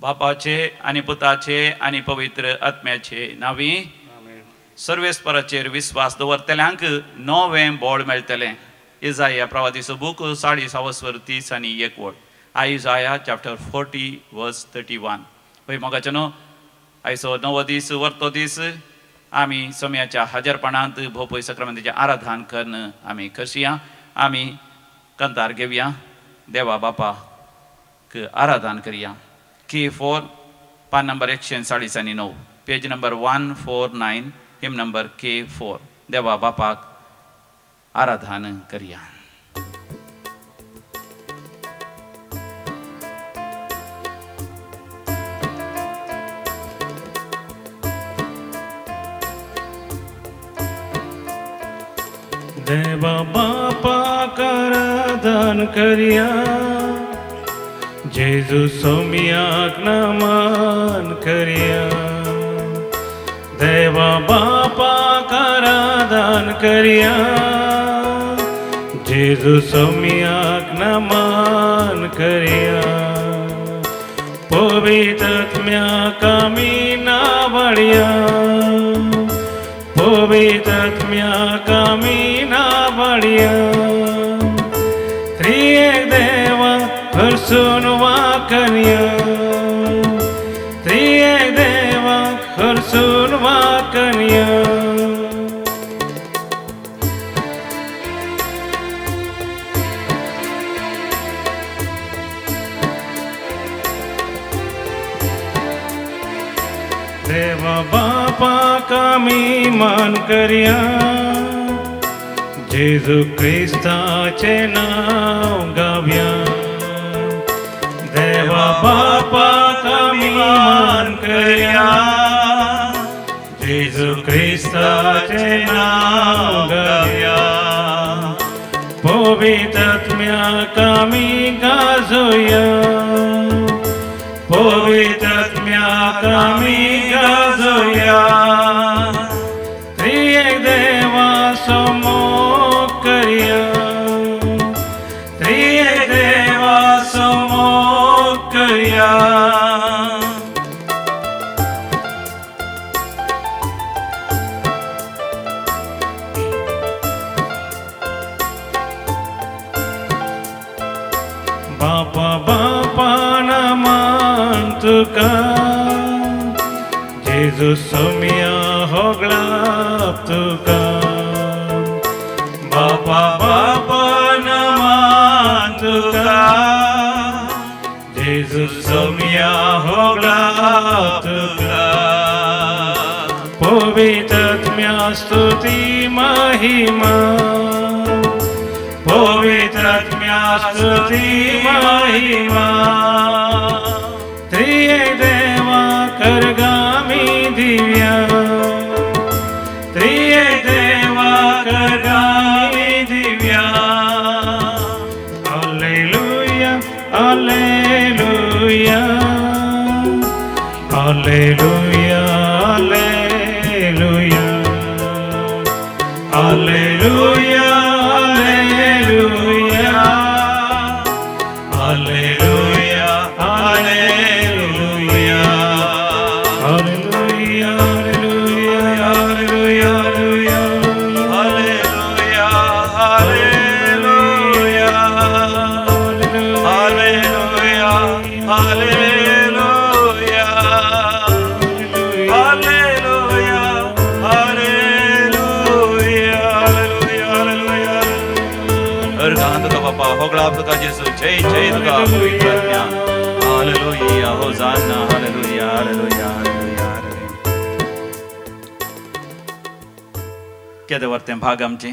बापाचे आणि पुताचे आणि पवित्र आत्म्याचे नावी सर्वेस्पराचेर विश्वास दवरतल्यांक नवें बोड मेळटलें. इजाया प्रवादीचो बूक 30 आनी 1 वड. आयजाया चॅप्टर 40 वर्स 31. पळय मोगाचे न्हू, आयचो नवो दीस वर्तो दीस आमी सोम्याच्या हजरपणांत भोवपय सक्रामेंताचें आराधन करून आमी करया. आमी कंतार घेवया, देवा बापाक आराधन करया. K4 पान नंबर 149, पेज नंबर 149, हिम नंबर K4. देवा बापाक आराधन करया. देवा बापाक आराधन करया, जेजू सोम्याक नमन करया. देवा बापाक आराधन करया, जेजू सोम्याक नमन करया. पवित्र आत्म्याक आमी नावडया, पवित्र आत्म्याक आमी नावडया. त्रिएक देवा हरसून वाकरया, त्रिएक देवा हरसून वाकरया. देवा बापाक आमी मान करया, जेजू क्रिस्ताचे नाव गावया. देवा बापाक आमी मान करया, जेजू क्रिस्ताचे नाव गावया. पवित्र आत्म्याक आमी गाजोया, पवित्र आत्म्याक आमी गाजोया. त्रिएक देवा समोग करया, त्रिएक देवा समोग करया. बापा बापा नमन तुका, जेजू सोम्या होगळाप तुका. बापा बापा नमन तुका, जेजू सोम्या होगळाप तुका. पवित्र आत्म्या स्तुती महिमा, पवित्र आत्म्या स्तुती महिमा. त्रिएक देवा करगामी दिव्या, त्रिएक देवा करगामी दिव्या. Hallelujah hallelujah hallelujah hallelujah hallelujah hallelujah hallelujah hallelujah hallelujah hallelujah hallelujah hallelujah hallelujah hallelujah hallelujah hallelujah. अर्गांत का बापा होगळा तुका जेजू, जय जय तुका पवित्र आत्म्या. Hallelujah hosanna hallelujah hallelujah hallelujah hallelujah. केदे वर्तें भाग आमचे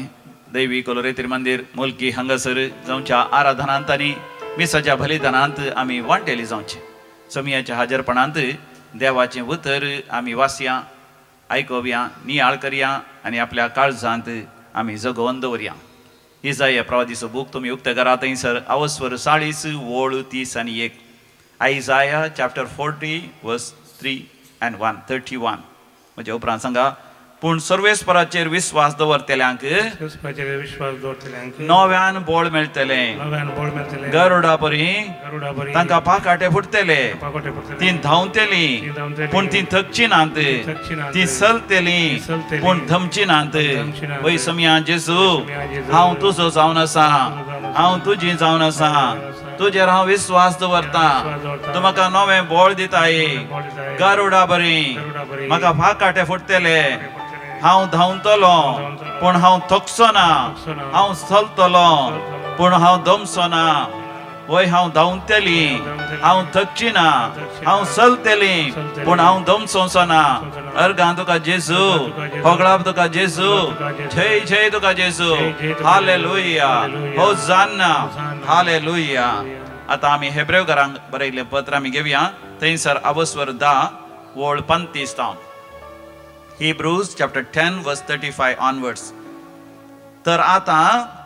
दैवी कोलोरेतीर मंदिर मुलकी हांगासर जावच्या आराधनांत आनी मिसाच्या बलिदानांत आमी वांटेली जावचे. सोमियाच्या हाजरपणांत देवाचें उतर आमी वाचया, आयकोवया, नियाळ करया आनी आपल्या काळजांत आमी जगोवन दवरया. इजाया प्रवादीचो बूक तुमी उक्ते करा थंयसर आवस्वर 40 वोळ 30 आनी 1. Isaiah chapter 40 verse 3 and 1, 31. म्हणजे उपरांत सांगा, पूण सर्वेस्पराचेर विश्वास दवरतल्यांक सर्वेस्पराचेर विश्वास दवरतल्यांक नव्यान बळ मेळटलें. नव्यान बळ मेळटलें. गरुडा परी गरुडा बरी तांकां पाकाटे फुटतले. पाकोटे पडटले. तीं धांवतलीं धांवतलीं. पूण तीं थकची नात. थकची नात. तीं चलतलीं चलतलीं. पूण थमची नात. थमची नात. वै समया जेजू समया जेजू, हांव तुजो जावन आसा. हांव तुजी जावन आसा. तुजेर हांव विश्वास दवरता. विश्वास दवरता. तूं म्हाका नवें बळ दिताय. बळ दिताय. गरुडा बरी गरुडा बरी म्हाका पाकाटे फुटतले. पडटले. हांव धांवतलो पूण हांव थकचो ना. थकचो ना. हांव चलतलो पूण हांव दमचो ना. वय हांव धांवतली हांव थकची ना. हांव चलतली पूण हांव दमचोचो ना. अर्गां तुका जेजू. होगळाप तुका जेजू. जय जय तुका जेजू. हालेलुया. होसाना. हालेलुया. आतां आमी हेब्रेव घरांक बरयल्लें पत्र आमी घेवया. थंयसर अवस्वर 10 वळ 35 तावन. Hebrews chapter 10 verse 35 onwards. तर आता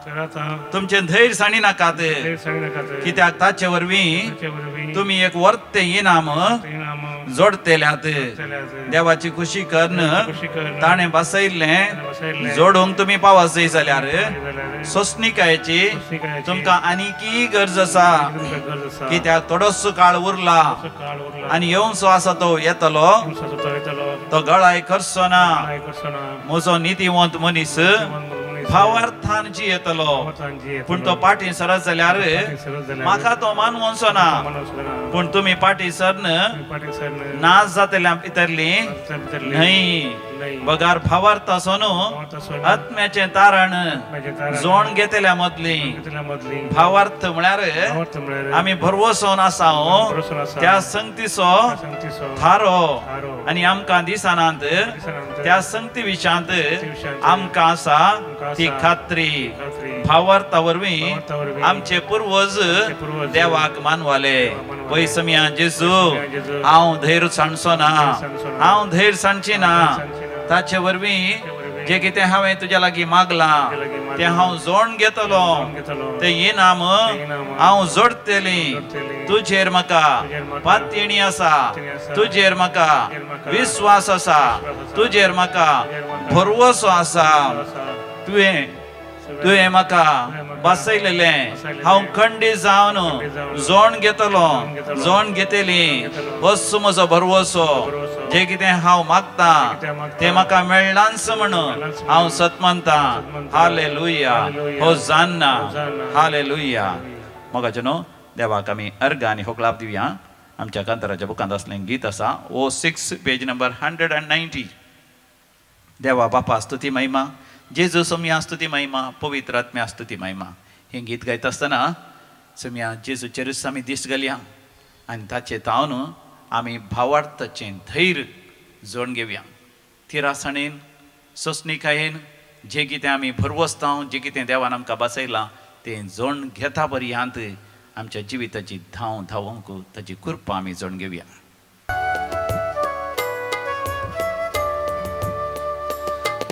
तर आता तुमचे धैर्य साणी नाकात. ते सांगनाकात. कित्याक ताचे वरवीं ताचे वरवीं तुम्ही एक वर्ते इनाम परिणाम जोडतेल्यात. केल्यात. देवाची खुशी करण खुशी करून ताणे बसयल्लें बसयल्लें. जोडूंक तुम्ही पावसय जाल्यार जाल्यार सोसणिकायेची सोसणिकायेची तुमकां आनीकी गरज आसा. तुमकां गरज आसा. कित्याक थोडोसो काळ उरला असो काळ उरला. आनी येवचो आसा तो येतलो. दिवसाचो तो येतलो. तो गळाय करचो ना. काय करचो ना. म्हजो नितीवंत मनीस भावार्थान जी येतलो. पूण तो पाटी सरत जाल्यार म्हाका तो मानवचो ना. पूण तुम्ही पाटी सरन नाच जातल्या भितरली न्हय. बगार भावार्थ आसो न्हू आत्म्याचें तारण जोण घेतल्या मदली. भावार्थ म्हळ्यार आमी भरवोसोन आसा त्या संगतीचो थारो. आनी आमकां दिसानांत त्या संगती विशांत आमकां आसा ती खात्री. भावार्था वरवीं आमचे पुर्वज देवाक मानवाले. पय समया जेजू हांव धैर्य सांडचो ना. हांव धैर्य सांडची ना. ताचे वरवीं जे कितें हांवें तुज्या लागीं मागलां तें हांव जोड घेतलो. तें इनाम हांव जोडटलीं. तुजेर म्हाका पातयणी आसा. तुजेर म्हाका विश्वास आसा. तुजेर म्हाका भरवोसो आसा. तुवें म्हाका बसयलेलें हांव खंडीत जावन जोण घेतलो. जोण घेतली. असो म्हजो भरवोसो. जे कितें हांव मागता तें म्हाका मेळ्ळांच म्हण हांव सतमंता. हालेलुया. होसाना. हालेलुया. मोगाचे न्हू देवाक आमी अर्घ आनी होकलाप दिवया. आमच्या कांताराच्या बुकांत असलें गीत आसा O6 पेज नंबर 190. देवा बापा स्तुती महिमा. जेजू समया स्तुती महिमा. पवित्र आत्म्या स्तुती महिमा. हें गीत गायता आसतना समया जेजूचेरूच आमी दिश्ट घालया आनी ताचे तावन आमी भावार्थाचें धैर्य जोड घेवया. थिरासणेन सोसणिकायेन जें कितें आमी भरवसता जें कितें देवान आमकां बसयलां तें जोड घेता पर्यंत आमच्या जिविताची धांव धांवूंक ताची कृपा आमी जोड घेवया.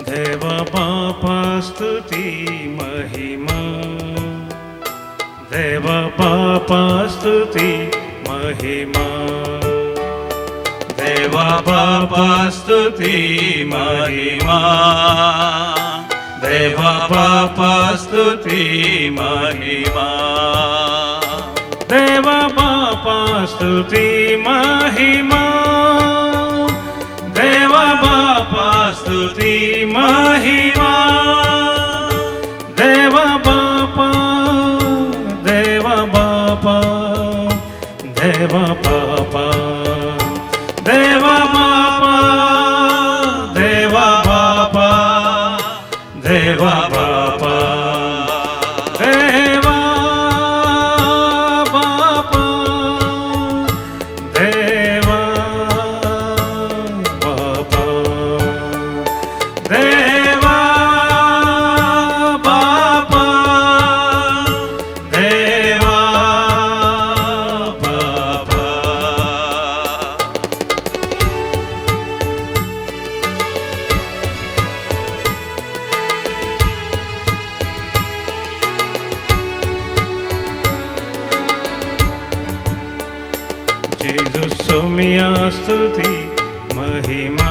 देवा बापा स्तुति महिमा. देवा बापा स्तुति महिमा. देवा बापा स्तुती महिमा. देवा बापा स्तुती महिमा. देवा बापा स्तुति महिमा. देवा बापा स्तुति महिमा. देवा बापा. देवा बापा. देवा बापा. देवा बापा. देवा बापा. देवा बापा. देवा बापा. देवा बापा. देवा बापा. देवा बापा. जेजू सोमिया स्तुति महिमा.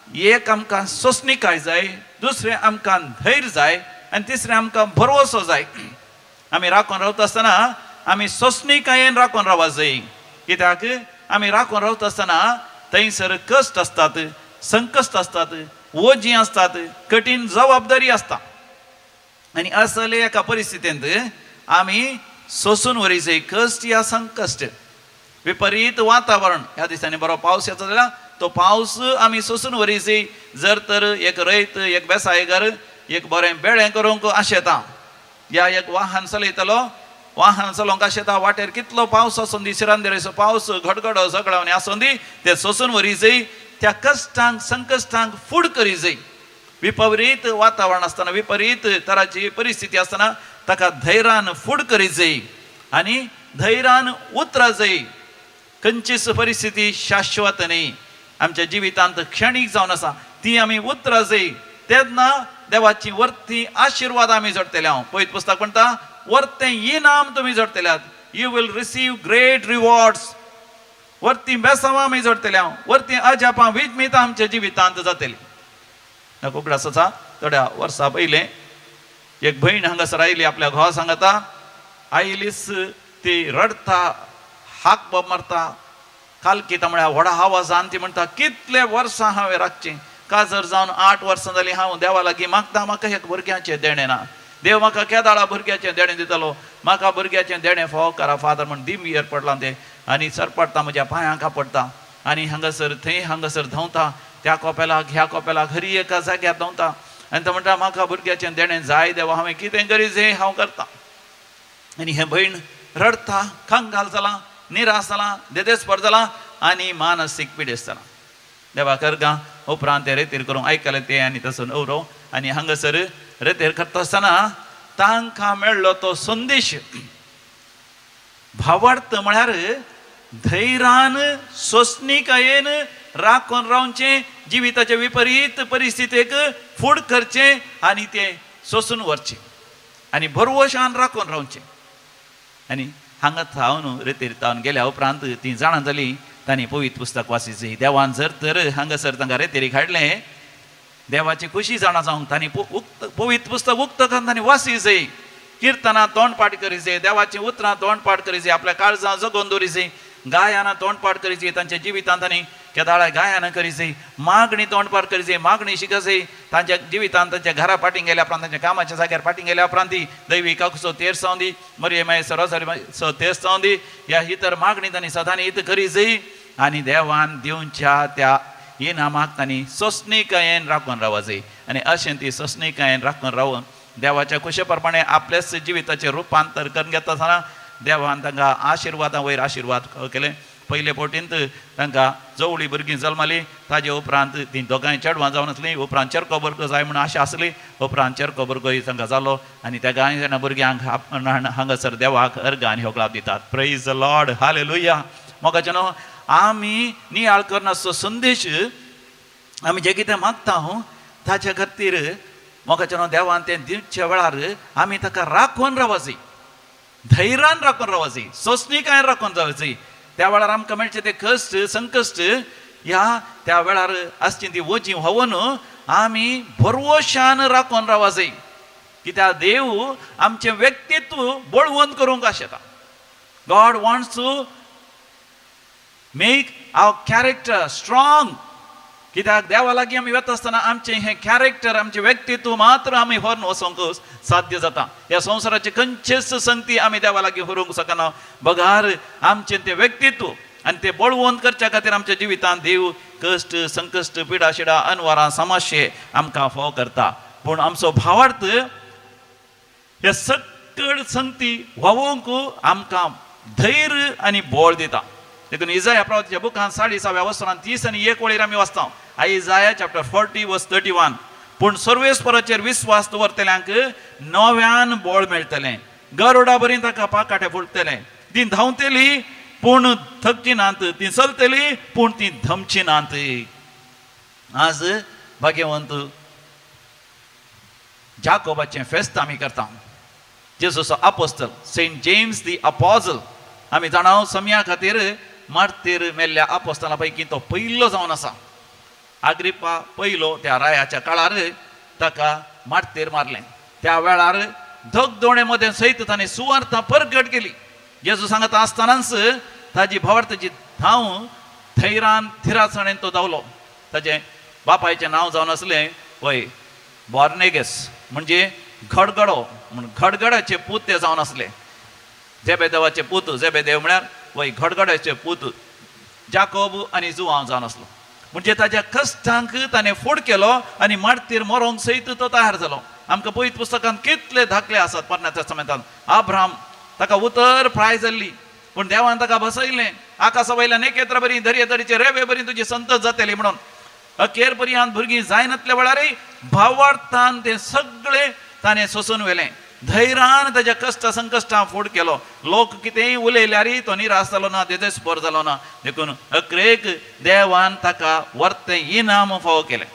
एक आमकां सोंसणीकाय जाय, दुसरें आमकां धैर्य जाय आनी तिसरें आमकां भरवोसो जाय. आमी राखून रावता आसतना आमी सोंसणीकायेन राखून रावपा जाय. कित्याक आमी राखून रावता आसतना थंयसर कश्ट आसतात, संकश्ट आसतात, ओजी आसतात, कठीण जबाबदारी आसता. आनी असले एका परिस्थितींत आमी सोंसून वरिसे कश्ट या संकश्ट, विपरीत वातावरण, ह्या दिसांनी बरो पावस येता जाल्यार तो पावस आमी सोंसून वरिसे. जर तर एक रयत, एक बेसायकार एक बरें बेळें करूंक आशेता, या एक वाहन चलयतलो, वाहन चलोवंक आशेता, वाटेर कितलो पावस आसूं दी, शिरांदेरेचो पावस, घडघडो झगडावणी आसूं दी, ते सोंसून वरिसे. त्या कश्टांक संकश्टांक फूड करी जाय. विपरीत वातावरण आसतना, विपरीत तराची परिस्थिती आसतना ताका धैर्यान फूड करी जाय आनी धैर्यान उतरा जाय. खंयचीच परिस्थिती शाश्वत न्ही, आमच्या जिवितांत क्षणीक जावन आसा, ती आमी उतरा जाय. तेन्ना देवाची वर्ती आशिर्वाद आमी जोडटले. हांव पळयत पुस्तक म्हणटा, वर्तें इनाम तुमी जोडटल्यात, you will receive great rewards. वर्ती बेसांवां आमी जोडटले, वर्ती अजापां विजमितां आमच्या जिवितांत जातली. कोंकणास आसा, थोड्या वर्सां पयलें एक भयण हांगासर आयली, आपल्या घोवा सांगता, आयलीच ती रडता, हाक बाब मारता, कालकिता म्हळ्यार व्हडा आवाजान ती म्हणटा, कितले वर्सां हांवें राखचें, काजर जावन 8 वर्सां जालीं हांव देवा लागीं मागता, म्हाका एक भुरग्याचें देणें ना. देव म्हाका केदाळा भुरग्याचें देणें दितलो, म्हाका भुरग्याचें देणें फावो करा फादर म्हण दिम येर पडलां ते. आनी सरपडटा, म्हज्या पांयांक पडटा आनी हांगासर थंय हांगासर धांवता, त्या कोपेलाक ह्या कोपेलाक हरी एका जाग्यार धांवता. आनी तो म्हणटा, म्हाका भुरग्याचें देणें जाय देवा, हांवें कितें गरजेचें हांव करतां. आनी हें भयण रडता, कंगाल जालां, निराश जालां, देदेस्पर जालां आनी मानसीक पिडेस्त जालां. देवा करगा उपरांत ते रेतीर करूंक आयकलें ते आनी तसो नवरो. आनी हांगासर रेतीर करता आसतना तांकां मेळ्ळो तो संदेश. भावार्थ म्हळ्यार धैर्यान सोंसणीकायेन राखून रावचें, जिविताच्या विपरीत परिस्थितीक फूड करचें आनी तें सोंसून व्हरचें आनी भरवशान राखून रावचें. आनी हांगा थावन रेतीर थावन गेल्या उपरांत तीं जाणां जालीं, तांणी पवित्र पुस्तक वाचिचें. देवान जर तर हांगासर तांकां रेतीर हाडलें, देवाची खुशी जाणा जावंक तांणी पवित्र पुस्तक उक्तकान तांणी वाचिचें. किर्तनां तोंडपाट करीचें, देवाचीं उतरां तोंडपाट करीचें, आपल्या काळजां जगोवन दवरीचें, गायनां तोंडपाट करीचें, तांच्या जिवितांत तांणी केदाळा गायनां करीचें, मागणी तोंडपाट करीचें, मागणी शिकचें. तांच्या जिवितांत तांच्या घरा फाटीं गेल्या उपरांत, तांच्या कामाच्या जाग्यार फाटीं गेल्या उपरांत ती दैवी काकुसो तेर जावं दी, मरियमाय सरोसो तेर जावं दी, ह्या इतर मागणी तांणी सदांच हीत करीचें. आनी देवान दिवच्या त्या इनामाक तांणी सोंसणीकायेन राखून रावचें. आनी अशें ती सोंसणीकायेन राखून रावन देवाच्या खुशे प्रमाणे आपल्याच जिविताचें रुपांतर करून घेता आसतना देवान तांकां आशिर्वादां वयर आशिर्वाद केले. पयले पोटींत तांकां जवळीं भुरगीं जल्मलीं, ताजे उपरांत तीं दोगांय चेडवां जावन आसलीं. उपरांत चेरको भुरगो जाय म्हूण आशा आसली, उपरांत चेरको भुरगोय तांकां जालो. आनी त्या गांय जाणां भुरग्यांक हांगासर देवाक अर्घ आनी होगलाप दितात. Praise the Lord, hallelujah. मोगाचे न्हू, आमी नियाळ करनासो संदेश आमी जें कितें मागता ताचे खातीर मोगाचे न्हू, देवान तें दिवच्या वेळार आमी ताका राखून रावचें, धैर्यान राखून रावचें, सोंसणीकायेन राखून रावचें. त्या वेळार आमकां मेळचें ते कश्ट संकश्ट, ह्या त्या वेळार आसची ती ओजी व्होवन आमी भरवशान राखून रावचें. कित्याक देव आमचें व्यक्तित्व बळवंत करूंक आशेता. God wants to make our character strong. कित्याक देवा लागीं आमी वता आसतना आमचें हें कॅरेक्टर, आमचें व्यक्तित्व मात्र आमी व्हरून वचोंक साध्य जाता. ह्या संवसाराचे खंयचेच संगती आमी देवा लागीं व्हरूंक शकना. बगार आमचें तें व्यक्तित्व आनी तें बळवंत करच्या खातीर आमच्या जिवितांत देव कश्ट संकश्ट पिडा शिडा अनवरां समस्ये आमकां फाव करता. पूण आमचो भावार्थ ह्या सकळ संगती व्हावूंक आमकां धैर्य आनी बळ दिता. देखून इजाया प्रवक्त्याच्या बुकांत 40व्या वसनांत 30 आनी 1 वळेर आमी वाचता. आयजाया चॅप्टर 40 वर्स 31. पूण सर्वेस्पराचेर विस्वास दवरतल्यांक नव्यान बळ मेळटलें, गरुडा बरी ताका पाकाटे फुटतले. ती धांवतली पूण थकची नात, ती चलतली पूण ती धमची नात. आज भाग्यवंत जाकोबाचें फेस्त आमी करता. जेजूचो आपोस्तल सेंट जेम्स दी अपोजल आमी जाणाव, समया खातीर मार्तीर मेल्ल्या आपोस्तला पैकी तो पयलो जावन आसा. अग्रिप्पा पहिलो त्या रायाच्या काळार ताका मारतेर मारले. त्या वेळार धगधोणे मध्ये सहित ताणे सुवार्ता परगट केली. जेजू सांगत असतानाच ताजी भावार्थाची धांव थैरान थिरासणेन तो धांवलो. ताचे बापायचे नाव जावन असले वय बॉर्नेगेस म्हणजे घडगडो म्हण घडगडाचे पूत ते जावन असले. जेबेदेवाचे पूत जेबेदेव म्हळ्यार वय घडगडाचे पूत जाकोब आनी जुआंव जावन असलो. म्हणजे ताच्या कश्टांक ताणें फूड केलो आनी मारतीर मरोंक सयत तो तयार जालो. आमकां पयत पुस्तकांत कितले धाकले आसात पोरण्या तेस्तामेंतांत. अब्राहम ताका उतर प्राय जाल्ली पूण देवान ताका बसयलें. आकाशा वयल्या नेकेत्रां बरी दर्यादरीचे रेवे बरी तुजी संतत जातली म्हणून. अखेर पर्यंत भुरगीं जायनातल्या वेळारय भावार्थान ते सगळे ताणें सोसून व्हेलें. धैर्यान ताच्या कश्ट संकश्टां फूड केलो. लोक कितेंय उलयल्यारय तो निराश जालो ना, देदेस्पर जालो ना. देखून अकरेक देवान ताका वर्ते इनाम फावो केलें.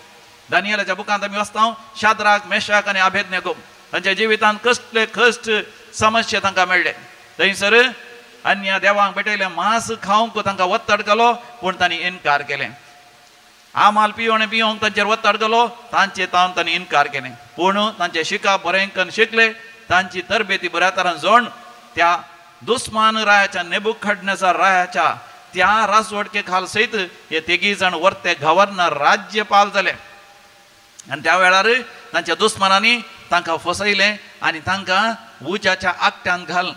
दानियेलाच्या बुकांत आमी वाचता शाद्राक मेशाक आनी अबेदनेगो तांच्या जिवितांत कसले कश्ट समस्या तांकां मेळ्ळे. थंयसर अन्य देवाक भेटयले मांस खावंक तांकां वत्तड केलो पूण तांणी इन्कार केलें. आमाल पियोंक तांचेर वत्तड केलो तांचे तांणी इन्कार केलें. पूण तांचे शिकाप बरें करून शिकले. तांची तरबेती बऱ्या तरान जोड त्या दुस्मान रायाच्या नेबुखडनेझर रायाच्या त्या राजवटके खाल सयत हे तिगी जाण वर्ते गव्हर्नर राज्यपाल जाले. आनी त्या वेळार तांच्या दुस्मानांनी तांकां फसयलें आनी तांकां उज्याच्या आकट्यान घाल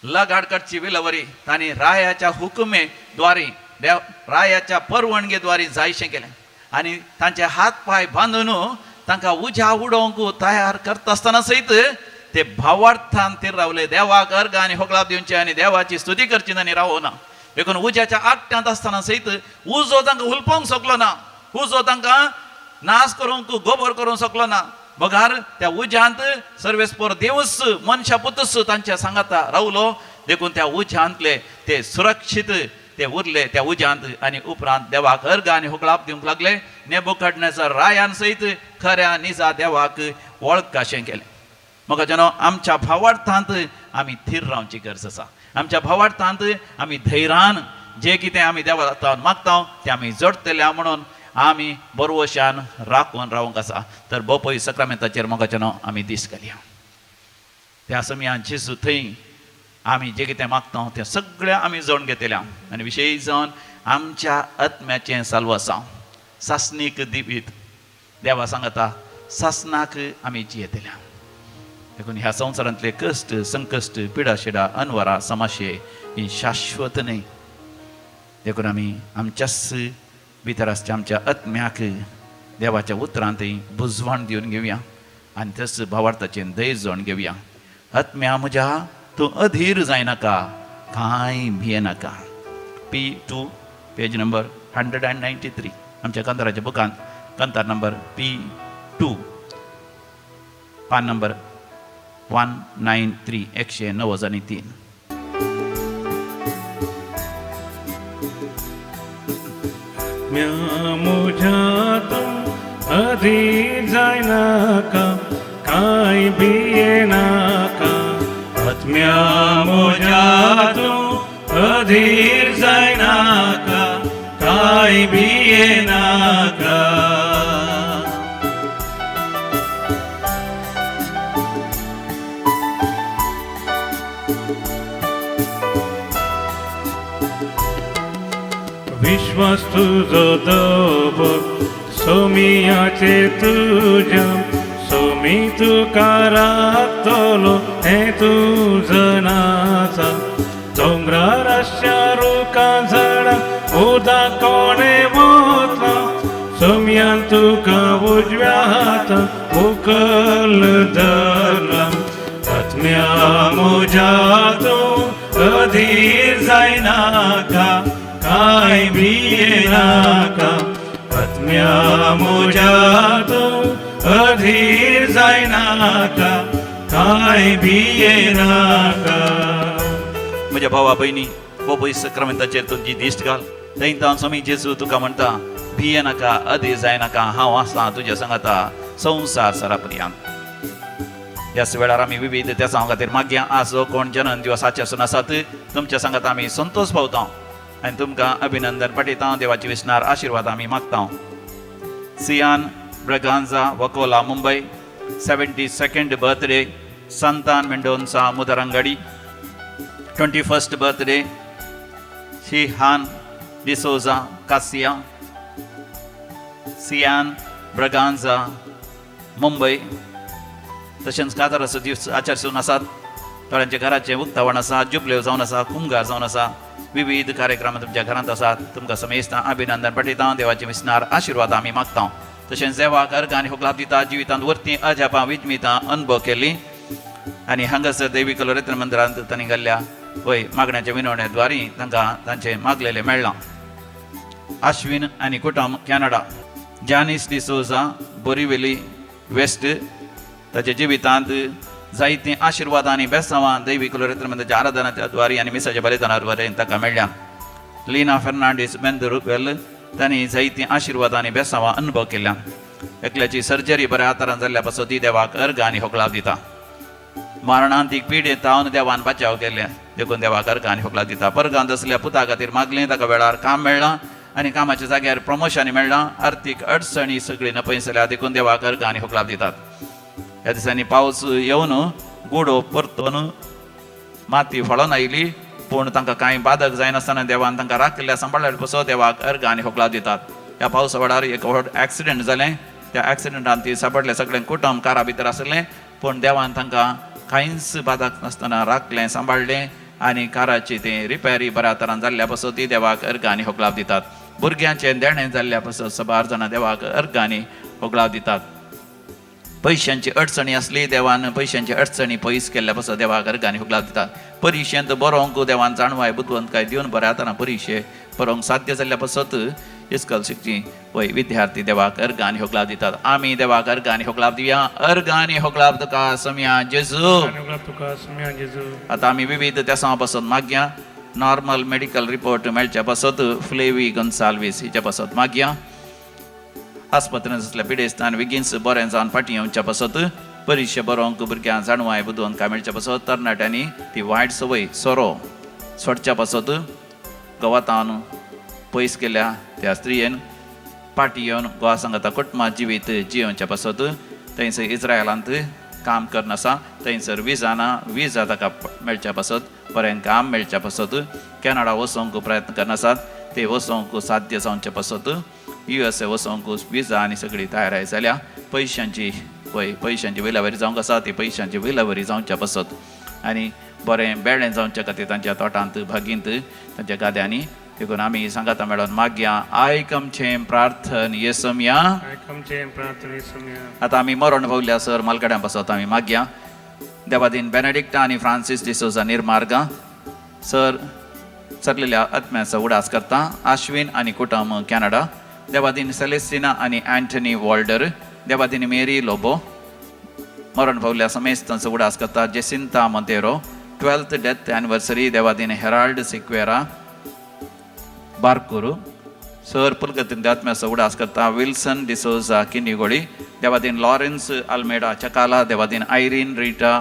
लगाडकडची विलवरी तांणी रायाच्या हुकुमे द्वारे रायाच्या परवणगे जायशें केलें. आनी तांचे हात पाय बांदून तांकां उज्या उडोवंक तयार करता आसतना सयत ते भावार्थान ते रावले. देवाक अर्घ आनी होगळाप दिवचे आनी देवाची स्तुती करची तांणी रावना. देखून उज्याच्या आकट्यांत आसतना सयत उजो तांकां उलपोवंक शकलो ना. उजो तांकां नाश करूंक गोबर करूंक शकलो ना. बगार त्या उज्यांत सर्वेस्पर देवच मनशा पुतूच तांच्या सांगाता रावलो. देखून त्या उज्यांतले ते सुरक्षीत ते उरले त्या उज्यांत. आनी उपरांत देवाक अर्घ आनी होगळाप दिवंक लागले. नेबुखडनेझर रायान सयत खऱ्या निजा देवाक वळख कशें केलें. म्हाका जाणो आमच्या भावार्थांत आमी थीर रावची गरज आसा. आमच्या भावार्थांत आमी धैर्यान जे कितें आमी देवा मागता तें आमी जडटल्या म्हणून आमी बरोवशान राखून रावंक आसा. तर बोपय सक्रामेंताचेर म्हाका जाणो आमी दीस घालया. त्या समयान जेजू थंय आमी जे कितें मागता तें सगळें आमी जोडून घेतल्या. आनी विशेश जावन आमच्या आत्म्याचें साल्वासांव सासणीक दिवीत देवा सांगता सासनाक आमी जियेतल्या. देखून ह्या संवसारांतले कश्ट संकश्ट पिडा शिडा अनवरां समाशे ही शाश्वत न्हय. देखून आमी आमच्याच भितर आसच्या आमच्या आत्म्याक देवाच्या उतरांत बुजवण दिवन घेवया आनी तस भावार्थाचें दैर जोडून घेवया. आत्म्या म्हज्या तूं अधीर जायनाका कांय भियेनाका. P2 पेज नंबर 193 आमच्या कांताराच्या बुकांत कांतार नंबर P2 पान नंबर 193 193. मोजातूं अधीर जायनाका कांय भियेनाका. आत्म्या मोजातूं अधीर जायनाका कांय भियेनाका. विश्वास तुजो दवर सोमियाचे तुज्या सोमी तुका राखतलो हें तुजं नाचा. दोंगरार आसच्या रुखां झाडां उदक कोणें वतला. सोमयान तुका उजव्या हातान उखल धरला. आत्म्या म्हज्या तूं अधीर जायनाका कांय भियेनाका. आत्म्या म्हज्या तूं अधीर जायनाका कांय भियेनाका. म्हज्या भावा भयणी बोपय सक्रामेंताचेर तुजी दिश्ट घाल. थंय स्वामी जेजू तुका म्हणटा भियेनाका अधीर जायनाका हांव आसां तुज्या सांगाता संवसार सरा पर्यंत. ह्याच वेळार आमी विविध त्या खातीर मागया आजो कोण जन्म दिवसाचे आसून आसात तुमच्या सांगात आमी संतोष पावता आनी तुमकां अभिनंदन पाठयता. देवाची विस्नार आशिर्वाद आमी मागता. सियान ब्रगांझा Vakola Mumbai 72nd birthday Santan Mendonca Mudarangadi 21st birthday Shihan D'Souza Kasia Sian Braganza Mumbai तशेंच कातर असो दीस आचरसून आसात थोड्यांच्या घराचे उक्तावण आसा जुबल्यो जावन आसा कुंगार जावन आसा विविध कार्यक्रम तुमच्या घरांत आसात तुमकां समेस्तां अभिनंदन पाठयता देवाचे विस्नार आशिर्वाद आमी मागता तशेंच देवाक अर्घ आनी होगलाप दिता जिवितांत वर्ती अजापां विजमितां अनुभव केली आनी हांगासर देवी कलोरेत्र मंदिरांत तांणी घाल्ल्या वय मागण्याच्या विनवण्याद्वारे तांकां तांचे मागलेले मेळ्ळां आश्विन आनी कुटुंब कॅनडा जानिस डिसोजा बोरिवेली वेस्ट ताच्या जिवितांत जायतीं आशिर्वाद आनी बेसांवां दैवी कलोरेत्र मंदिराच्या आराधनाच्या द्वारे आनी मिसाच्या बलिदानाद्वारे ताका मेळ्ळ्या लिना फेर्नांडीस बेंदरुवेल तांणी जायतीं आशिर्वाद आनी बेसांवां अनुभव केल्या एकल्याची सर्जरी बऱ्या आतारान जाल्ल्या पासून ती देवाक अर्घ आनी होगलाप दिता मरणांतीक पिडेत तावन देवान बचाव केले देखून देवाक अर्घ आनी होगलाप दिता परगांत असल्या पुता खातीर मागलें ताका वेळार काम मेळ्ळां आनी कामाच्या जाग्यार प्रमोशन मेळ्ळां आर्थीक अडचणी सगळी नपयस जाल्या देखून देवाक अर्घ आनी होगलाप दितात ह्या दिसांनी पावस येवन गुडो परतून माती फळोन आयली पूण तांकां कांय बाधक जायनासतना देवान तांकां राखल्या सांबाळ्ळ्या पासून देवाक अर्घ आनी होगलाप दितात ह्या पावसा वेळार एक व्हड एक्सिडेंट जालें त्या एक्सिडेंटान ती सांबाळ्ळें सगळें कुटुंब कारा भितर आसलें पूण देवान तांकां कांयच बाधक नासतना राखलें सांबाळलें आनी काराची ती रिपेरी बऱ्या तरान जाल्ल्या पासून ती देवाक अर्घ आनी होगलाप दितात भुरग्यांचें देणें जाल्ल्या पासून सबार जाणां देवाक अर्घ आनी होगलाप दितात पयशांची अडचणी असली देवान पयशांची अडचणी पयस केल्ल्या पासून देवाक अर्घ आनी होगलाप दितात परिक्षेंत बरोवंक देवान जाणवाय बुद्वंतकाय दिवन बऱ्या तरान परिक्षे बरोवंक साध्य जाल्ल्या पासून इस्कॉल शिकची वय विद्यार्थी देवाक अर्घ आनी होगलाप दितात आमी देवाक अर्घ आनी होगलाप दिवया अर्घ आनी होगलाप तुका समया जेजू आतां आमी विविध त्यासां पासून मागया नॉर्मल मेडिकल रिपोर्ट मेळच्या पासून फ्लेवी गन्साल्वीस हिच्या पासून मागया आस्पत्रेंत असल्या पिडेस्तान विगिन्स बरें जावन फाटीं येवच्या पासून परिक्षे बरोवंक भुरग्यांक जाणवाय बुदोवन काय मेळच्या पासून तरणाट्यांनी ती वायट संवय सोरो सोडच्या पासून गवतान पयस केल्या त्या स्त्रियेन फाटीं येवन गोवा संगता कुटुंबां जिवीत जियोवच्या पासून थंयसर इस्रायलांत काम करनासा थंयसर विजा ताका मेळच्या पासून बरें काम मेळच्या पासून कॅनडा वचोंक प्रयत्न करनासात ते वचोंक साध्य जावचे पासून USA वचोंक विजा आनी सगळी तयारी जाल्या पयशांची विलावरी जावंक आसा ती पयशांची विलावरी जावच्या पासून आनी बरें बेळें जावच्या खातीर तांच्या तोटांत भागींत तांच्या गाद्यांनी देखून आमी सांगाता मेळोन मागया आयकमचें प्रार्थन येसुम्या आतां आमी मरण पावल्या सर मालगड्यां पासत आमी मागया देवादीन बेनेडिक्टा आनी फ्रांसीस डिसोजा निर्मार्गा सर चरलेल्या आत्म्याचो उडास करता आश्विन आनी कुटुंब कॅनडा देवादीन सेलेस्टिना आनी अँटनी वॉल्डर देवादीन मेरी लोबो मरण पावल्या समेस्तांचो उडास करता Jacinta Monteiro 12th death anniversary देवादीन हेराल्ड सिक्वेरा बारकुरू सर पुलगतीन आत्म्याचो उडास करता विल्सन डिसोजा किनिगोळी देवादीन लॉरेन्स आल्मेडा चकाला देवादीन आयरीन रिटा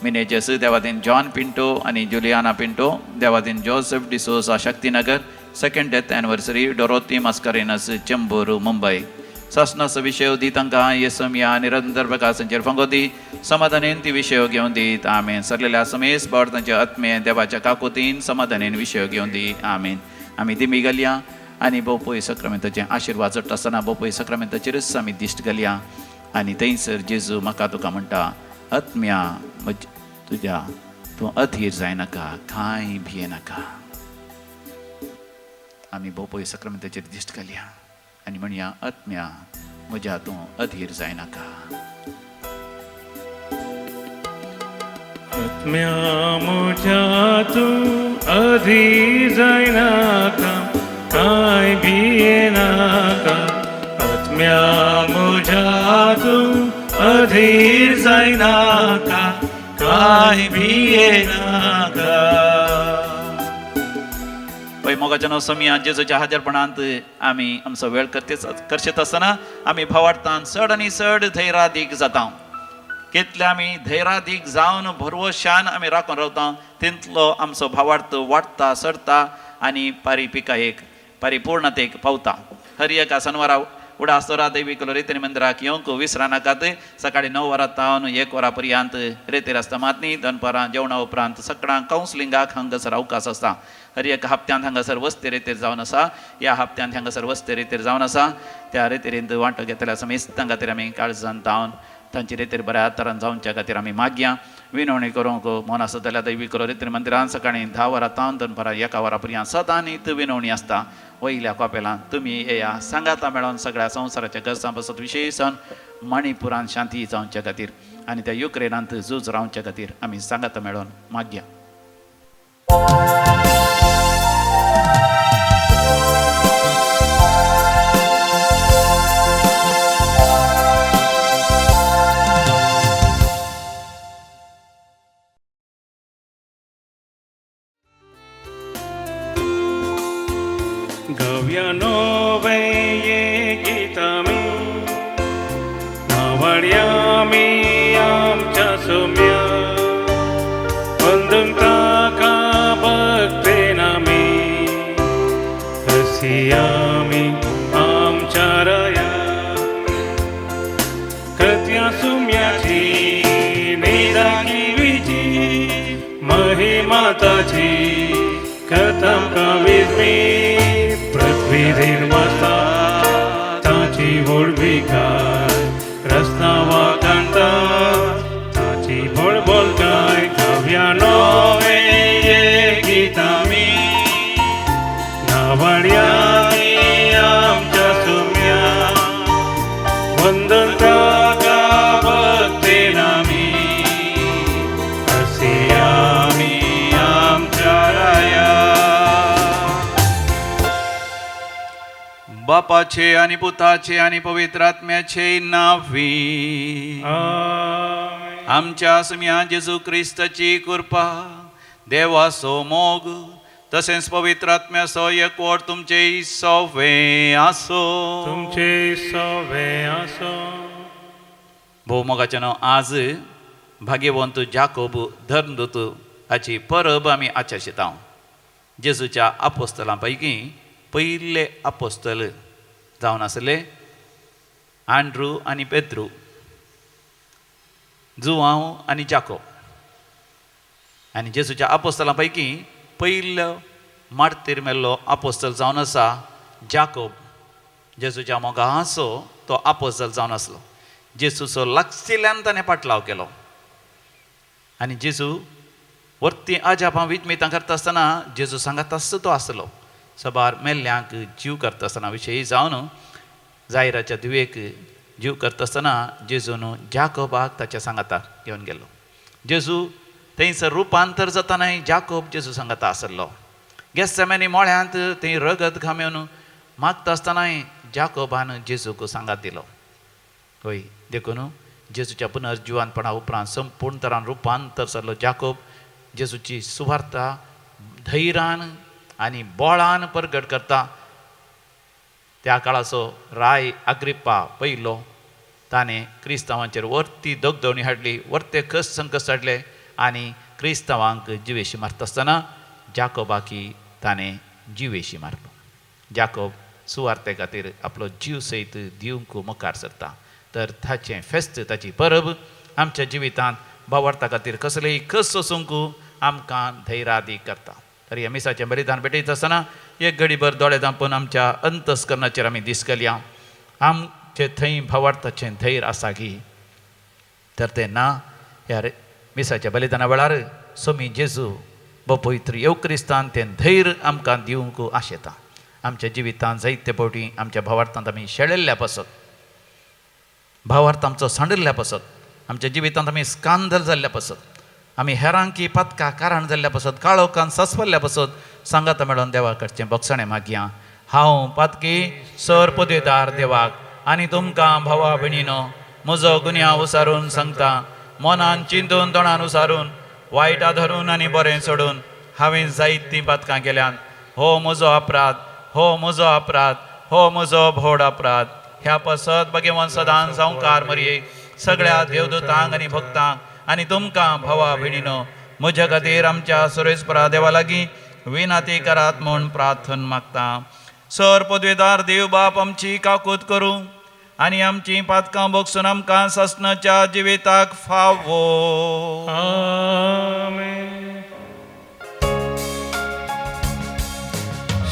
मिनेजेस देवादीन जॉन पिंटो आनी जुलियाना पिंटो देवादीन Joseph D'Souza Shaktinagar 2nd death anniversary Dorothy Mascarenhas Chembur Mumbai ससनस विषय दी तांकां येसुम्या निरंतर प्रकाशांचेर फंगोदी समाधानेन ती विषय घेवन दीत आमेन सरलेल्या समेस बावड तांचे आत्मे देवाच्या काकुतीन समाधानेन विषय घेवन दी आमेन आमी दिमी घालया आनी बोपय सक्रामेंताचे आशिर्वाद चडटा आसतना बोपय सक्रामेंताचेरच आमी दिश्ट घालया आनी थंयसर जेजू म्हाका तुका म्हणटा आत्म्या तुज्या तूं अधीर जायनाका कांय भियेनाका आमी बोपय सक्रामेंताचेर दिश्ट घालया आनी म्हणया आत्म्या म्हज्या तूं अधीर जायनाका आत्म्या म्हज्या तूं अधीर जायनाका कांय भियेनाका आत्म्या म्हज्या तूं अधीर जायनाका कांय भियेनाका पळय मोगाच्या नांव समिया जेजूच्या हाजरपणांत आमी आमचो वेळ करचेत आसतना आमी भावार्थान चड आनी चड धैर्यादीक जाता कितले आमी धैर्यादीक जावन भरवशान आमी राखून रावता तितलो आमचो भावार्थ वाडटा सरता आनी पारिपिकायेक परिपूर्णतेक पावता हर एका सनवारा उडासतोरा दैवी कलो रेतीर मंदिराक येवंक विसरा नाकात सकाळी 9 वरां तावन 1 वरां पर्यंत रेतीर आसता मातनी दनपारां जेवणा उपरांत सकाळां कावन्सिलिंगाक हांगासर अवकाश आसता हर एक हप्त्यांत हांगासर वस्ती रेतीर जावन आसा ह्या हप्त्यांत हांगासर वस्ती रेतीर जावन आसा त्या रेतीरेंत वांटो घेतल्या समेस्तां खातीर आमी काळजान तावन तांचे रेतीर बऱ्या तरान जावच्या खातीर आमी मागया विनवणी करूंक मन आसा जाल्यार दैवी कलो रेतीर मंदिरांत सकाळीं 10 वरां तावन दनपारां 1 वरां पर्यंत सदां न्हीद विनवणी आसता वयल्या कॉपेलांत तुमी येया सांगाता मेळोन सगळ्या संवसाराच्या गरजां बसत विशेषण मणिपुरांत शांती जावच्या खातीर आनी त्या युक्रेनांत झूज रावच्या खातीर आमी सांगाता मेळोन मागया Gavya nove gitami Nawadyami amcha sumya Vandanta ka bhakte nami Hasyami amcha raya Kratya sumyachi nidaki viji Mahimatachi katham kavizmi पृथ्वीर्मस्ता ताची बोलबिकाय रस्नावा कांता ताची बोलबोलकाय काव्या नोवे ये गीतामी नावड्यामी आमच्या सुम्या वंदनता का भक्ते नामी असे आमी आमच्या राया बापाचे आणि पुताचे आणि पवित्र आत्म्याचे नावी आमच्या सुम्या जेजू क्रिस्ताची कृपा देवाचो मोग तसेच पवित्र आत्म्याचो एकवट तुमचे सवे आसो तुमचे सवे आसो भोवमोगाचे नांव आज भाग्यवंत जाकोब धर्मदूत हाची परब आमी आचरशिता जेजूच्या आपोस्तलां पैकी पयले आपोस्तल जावन आसले आंड्रू आनी पेद्रू जुवांव आनी जाकोब आनी जेजूच्या आपोस्तलां पैकी पयलो मार्तीर मेल्लो आपोस्तल जावन आसा जाकोब जेजूच्या मोगाचो तो आपोस्तल जावन आसलो जेजूचो लागशिल्ल्यान ताणें पाटलाव केलो आनी जेजू वर्ती आजापां विजमितां करता आसतना जेजू सांगाताच तो आसलो सबार मेल्ल्यांक जीव करता आसतना विशयी जावन जायराच्या दुवेक जीव करता आसतना जेजून जाकोबाक ताच्या सांगाताक घेवन गेलो जेजू थंयसर रुपांतर जातानाय जाकोब जेजू सांगाता आसलो गेत्सेमानी मोळ्यांत थंय रगत घाम्योन मागता आसतनाय जाकोबान जेजूक सांगात दिलो होय देखून जेजूच्या पुनर्जिवानपणा उपरांत संपूर्ण तरान रुपांतर जाल्लो जाकोब जेजूची सुवार्ता धैर्यान आनी बोळान प्रगट करता त्या काळाचो राय अग्रिप्पा पयलो ताणें क्रिस्तांवांचेर वर्ती दगदवणी हाडली वर्ते कस संकस हाडले आनी क्रिस्तांवांक जिवेशी मारता आसतना जाकोबाकी ताणें जिवेशी मारलो जाकोब सुवार्ते खातीर आपलो जीव सयत दिवंक मुखार सरता तर ताचें फेस्त ताची परब आमच्या जिवितांत भावार्था खातीर कसलेय कस सोसूंक आमकां धैर्यादी करता तर ह्या मिसाचें बलिदान भेटयता आसतना एक घडीभर दोळे धांपून आमच्या अंतस्करणाचेर आमी दीस घालया आमचे थंय भावार्थाचें धैर्य आसा की तर तें ना ह्या मिसाच्या बलिदाना वेळार सोमी जेजू पवित्र येवक्रिस्तान तें धैर्य आमकां दिवंक आशेता आमच्या जिवितांत जायते फावटी आमच्या भावार्थांत आमी शेळिल्ल्या पासत भावार्थ आमचो सांडिल्ल्या पासत आमच्या जिवितांत आमी स्कांदल जाल्ल्या पासत आमी हेरांकी पातका कारण जाल्ल्या पासत काळोखान सस्वल्ल्या पासत सांगाता मेळोन देवा कडचें बक्षणें मागया हांव पातकी सर पदवेदार देवाक आनी तुमकां भावा भयणीनो म्हजो गुन्यांव उसारून सांगता मनान चिंतून तोंडान उसारून वायटा धरून आनी बरें सोडून हांवें जायतीं पातकां केल्यात हो म्हजो अपराध हो म्हजो अपराध हो म्हजो भोड अपराध ह्या पासत भगवान सदां संवकार मरये सगळ्या देवदूतांक आनी भक्तांक आनी तुमकां भावा भयणीनो म्हज्या खातीर आमच्या सुरेस्परा देवा लागीं विनाती करात म्हूण प्रार्थना मागता सर पदवेदार देव बाप आमची काकूत करूं आनी आमची पातकां बगसून आमकां ससनाच्या जिविताक फावो. Amen.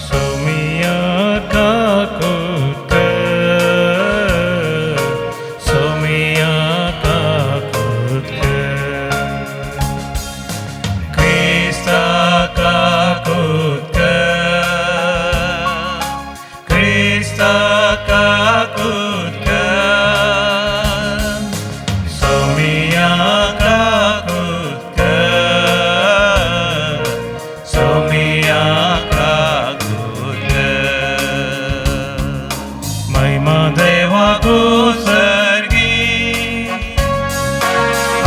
Somia kakutka, somia kakutka, Krista kakutka, Krista kakutka, somia kakutka, somia kakutka. महिमा देवा को सर्गी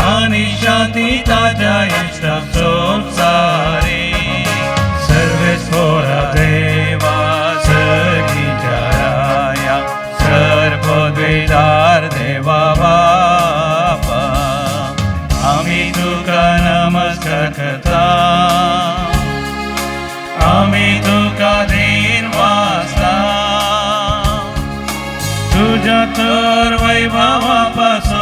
आणि शांती ताजा इष्टा संसारी सर्वेस होरा देवा सर्गी जराया सर्वद्वेदार देवा बापा आम्ही तुका नमस्कार करता आम्ही तुका दिन वाचता तुझ्या तर वैभवापासून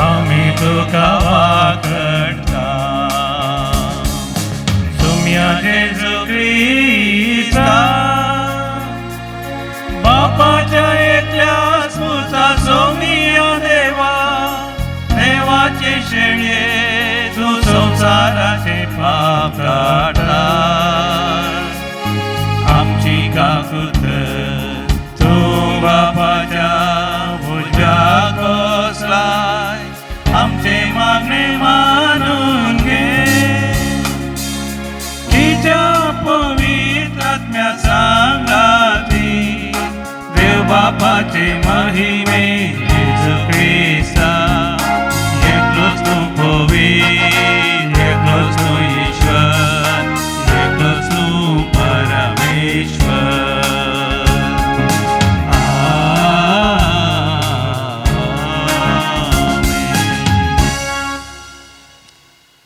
आम्ही तुका वाकडता सुम्या जेजू ख्रिस्ता बापाच्या एकल्या स्मुता सोमिया देवा देवाचे शेळे तू संसाराचे पाप काढला आमची काकूत तू बापाच्या भुजाक बसलाय आमचे मागणे मानून घे तिच्या पवित्र आत्म्या सांगाती देव बापाचे महिमे येशू ख्रिस्ता एकलोच तू पवित्र एकलोच तू ईश्वर एकलोच तू परमेश्वर.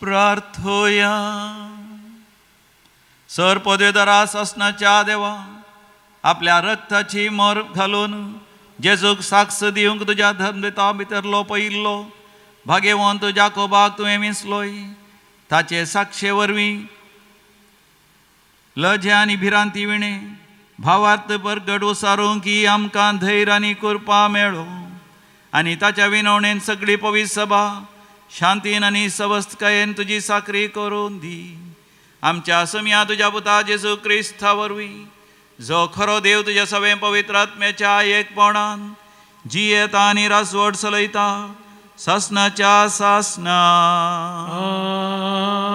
प्रार्थोया. सर पदवेदारास असनाच्या देवा आपल्या रक्ताची मोर घालून जेजूक साक्ष दिवंक तुझ्या धर्मदिता भितरलो पयिल्लो भाग्यवंत जाकोबाक तुवें मिसलोय ताचे साक्षे वरवीं लजे आनी भिरांती विणे भावार्थ परगट उसारूंक की आमकां धैर्य आनी कृपा मेळो आनी ताच्या विनवणेन सगळी पवित्र सभा शांतीन आनी सवस्थकायेन तुजी साकरी करून दी. आमच्या समिया तुज्या पुता जेजू क्रिस्ता वरवीं जो खरो देव तुज्या सवे पवित्र आत्म्याच्या एकपणान जियेता आनी रासवट चलयता सासनाच्या सासना.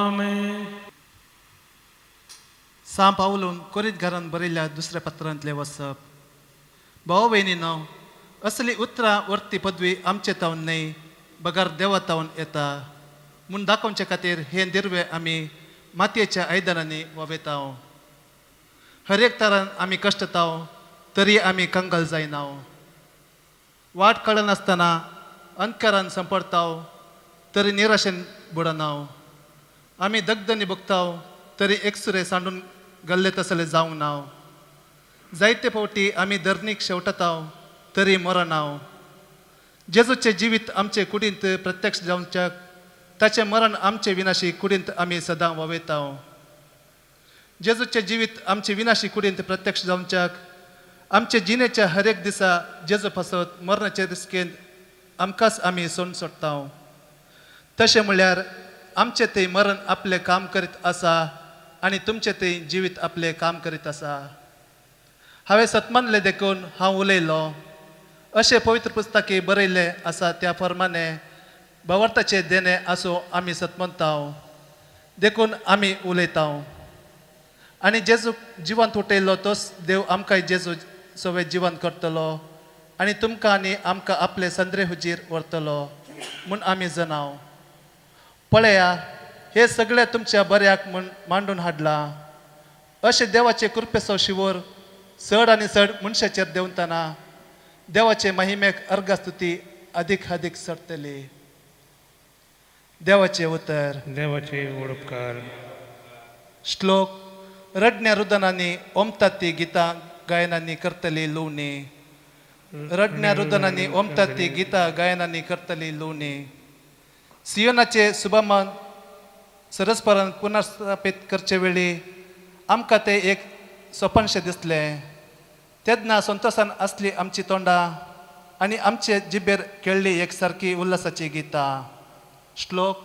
Amen. सां पावलून कोरीत घरान बरयल्या दुसऱ्या पत्रांतले वसप. भाव भयणीनो असली उतरां वर्ती पदवी आमचे तावन न्हय बगार देवा तावन येता म्हूण दाखोवचे खातीर हे दिर्वे आमी मातयेच्या आयदनांनी ववेताव. हर एक तरान आमी कश्टताव तरी आमी कंगाल जायनाव. वाट कळनासतना अंधकारान संपडताव तरी निराशेन बुडनाव. आमी दगदनी भोगताव तरी एकसुरे सांडून गल्ले तसले जावंक नाव. जायते फावटी आमी धरणीक शेवटताव तरी मरनाव. जेजूचे जिवीत आमचे कुडींत प्रत्यक्ष जावच्याक ताचे मरण आमचे विनाशी कुडींत आमी सदां ववेताव. जेजूचे जिवीत आमचे विनाशी कुडींत प्रत्यक्ष जावच्याक आमचे जिणेच्या हर एक दिसा जेजू फसत मरणाचे रिस्केंत आमकांच आमी सोडून सोडटाव. तशें म्हळ्यार आमचे ते मरण आपले काम करीत आसा आनी तुमचे ते जिवीत आपले काम करीत आसा. हांवें सतमानले देखून हांव उलयलो अशें पवित्र पुस्तकी बरयल्ले आसा त्या प्रमाणे भावार्थाचे देणे आसूं आमी सतमंताव देखून आमी उलयताव. आनी जेजू जिवंत उठयलो तोच देव आमकांय जेजू सवे जिवंत करतलो आनी तुमकां आनी आमकां आपले संद्रे हुजीर व्हरतलो म्हूण आमी जनाव. पळया हे सगळे तुमच्या बऱ्याक म्हूण मांडून हाडला. अशें देवाचे कृपेचो शिवोर चड आनी चड मनशाचेर देंवतना देवाचे महिमेक अर्घस्तुती अधिक अधिक सरतली. देवाचे उतर. देवाचे उपकार. श्लोक रडण्या रुदनांनी ओमतात ती गीता गायनांनी करतली लोणी रडण्या रुदनांनी ओमतात ती गीता गायनांनी करतली लोणी सियोनाचे सुभमान सरस्परान पुनर्स्थापित करचे वेळी आमकां ते एक स्वप्नशें दिसलें तेदना संतोशान असली आमची तोंडां आनी आमचे जिबेर खेळ्ळी एक सारकी उल्हासाची गीतां श्लोक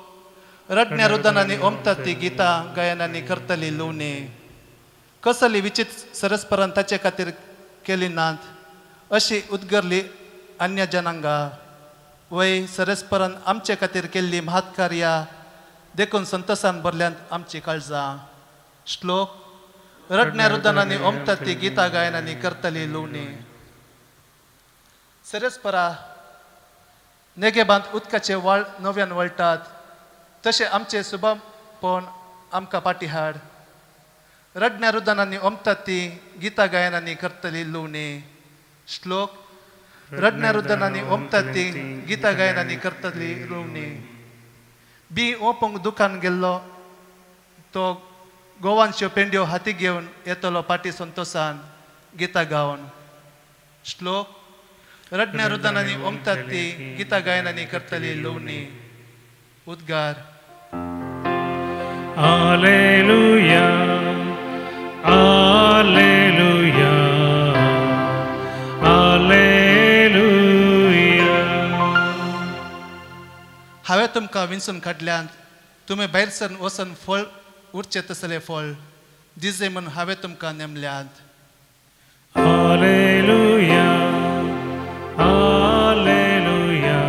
रडण्या रुदनांनी ओमतात ती गीता गायनांनी करतली लोणी कसली विचित्र सरस्परान ताचे खातीर केली नात अशी उद्गरली अन्य जनांगा वय सरस्परान आमचे खातीर केल्ली महात कार्या देखून संतोशान भरल्यांत आमची काळजां श्लोक रडण्या रुदनांनी ओमतात ती गीता गायनांनी करतली लोणी सरस्परा नेगेबांत उदकाचे वळ नव्यान वळटात तशें आमचे सुभापण आमकां पाठीहाड रडण्या रुदनांनी ओमतात ती गीता गायनांनी करतली लोणी श्लोक रडण्या रुदनांनी ओमतात ती गीता गायनांनी करतली लोणी बी ओपंक दुकान गेल्लो तो गोवांच्यो पेंड्यो हाती घेवन येतलो पाटी संतोशान गीता गावन श्लोक रडण्या रुदनांनी ओमतात ती गीता गायनांनी करतली लोणी उद्गार Alleluia, Alleluia, Alleluia. हांवें तुमकां विंचून काडल्यान तुमी भायर सरून वचून फळ उरचे तसले फळ दिजे म्हूण हांवें तुमकां नेमल्यात Alleluia, Alleluia,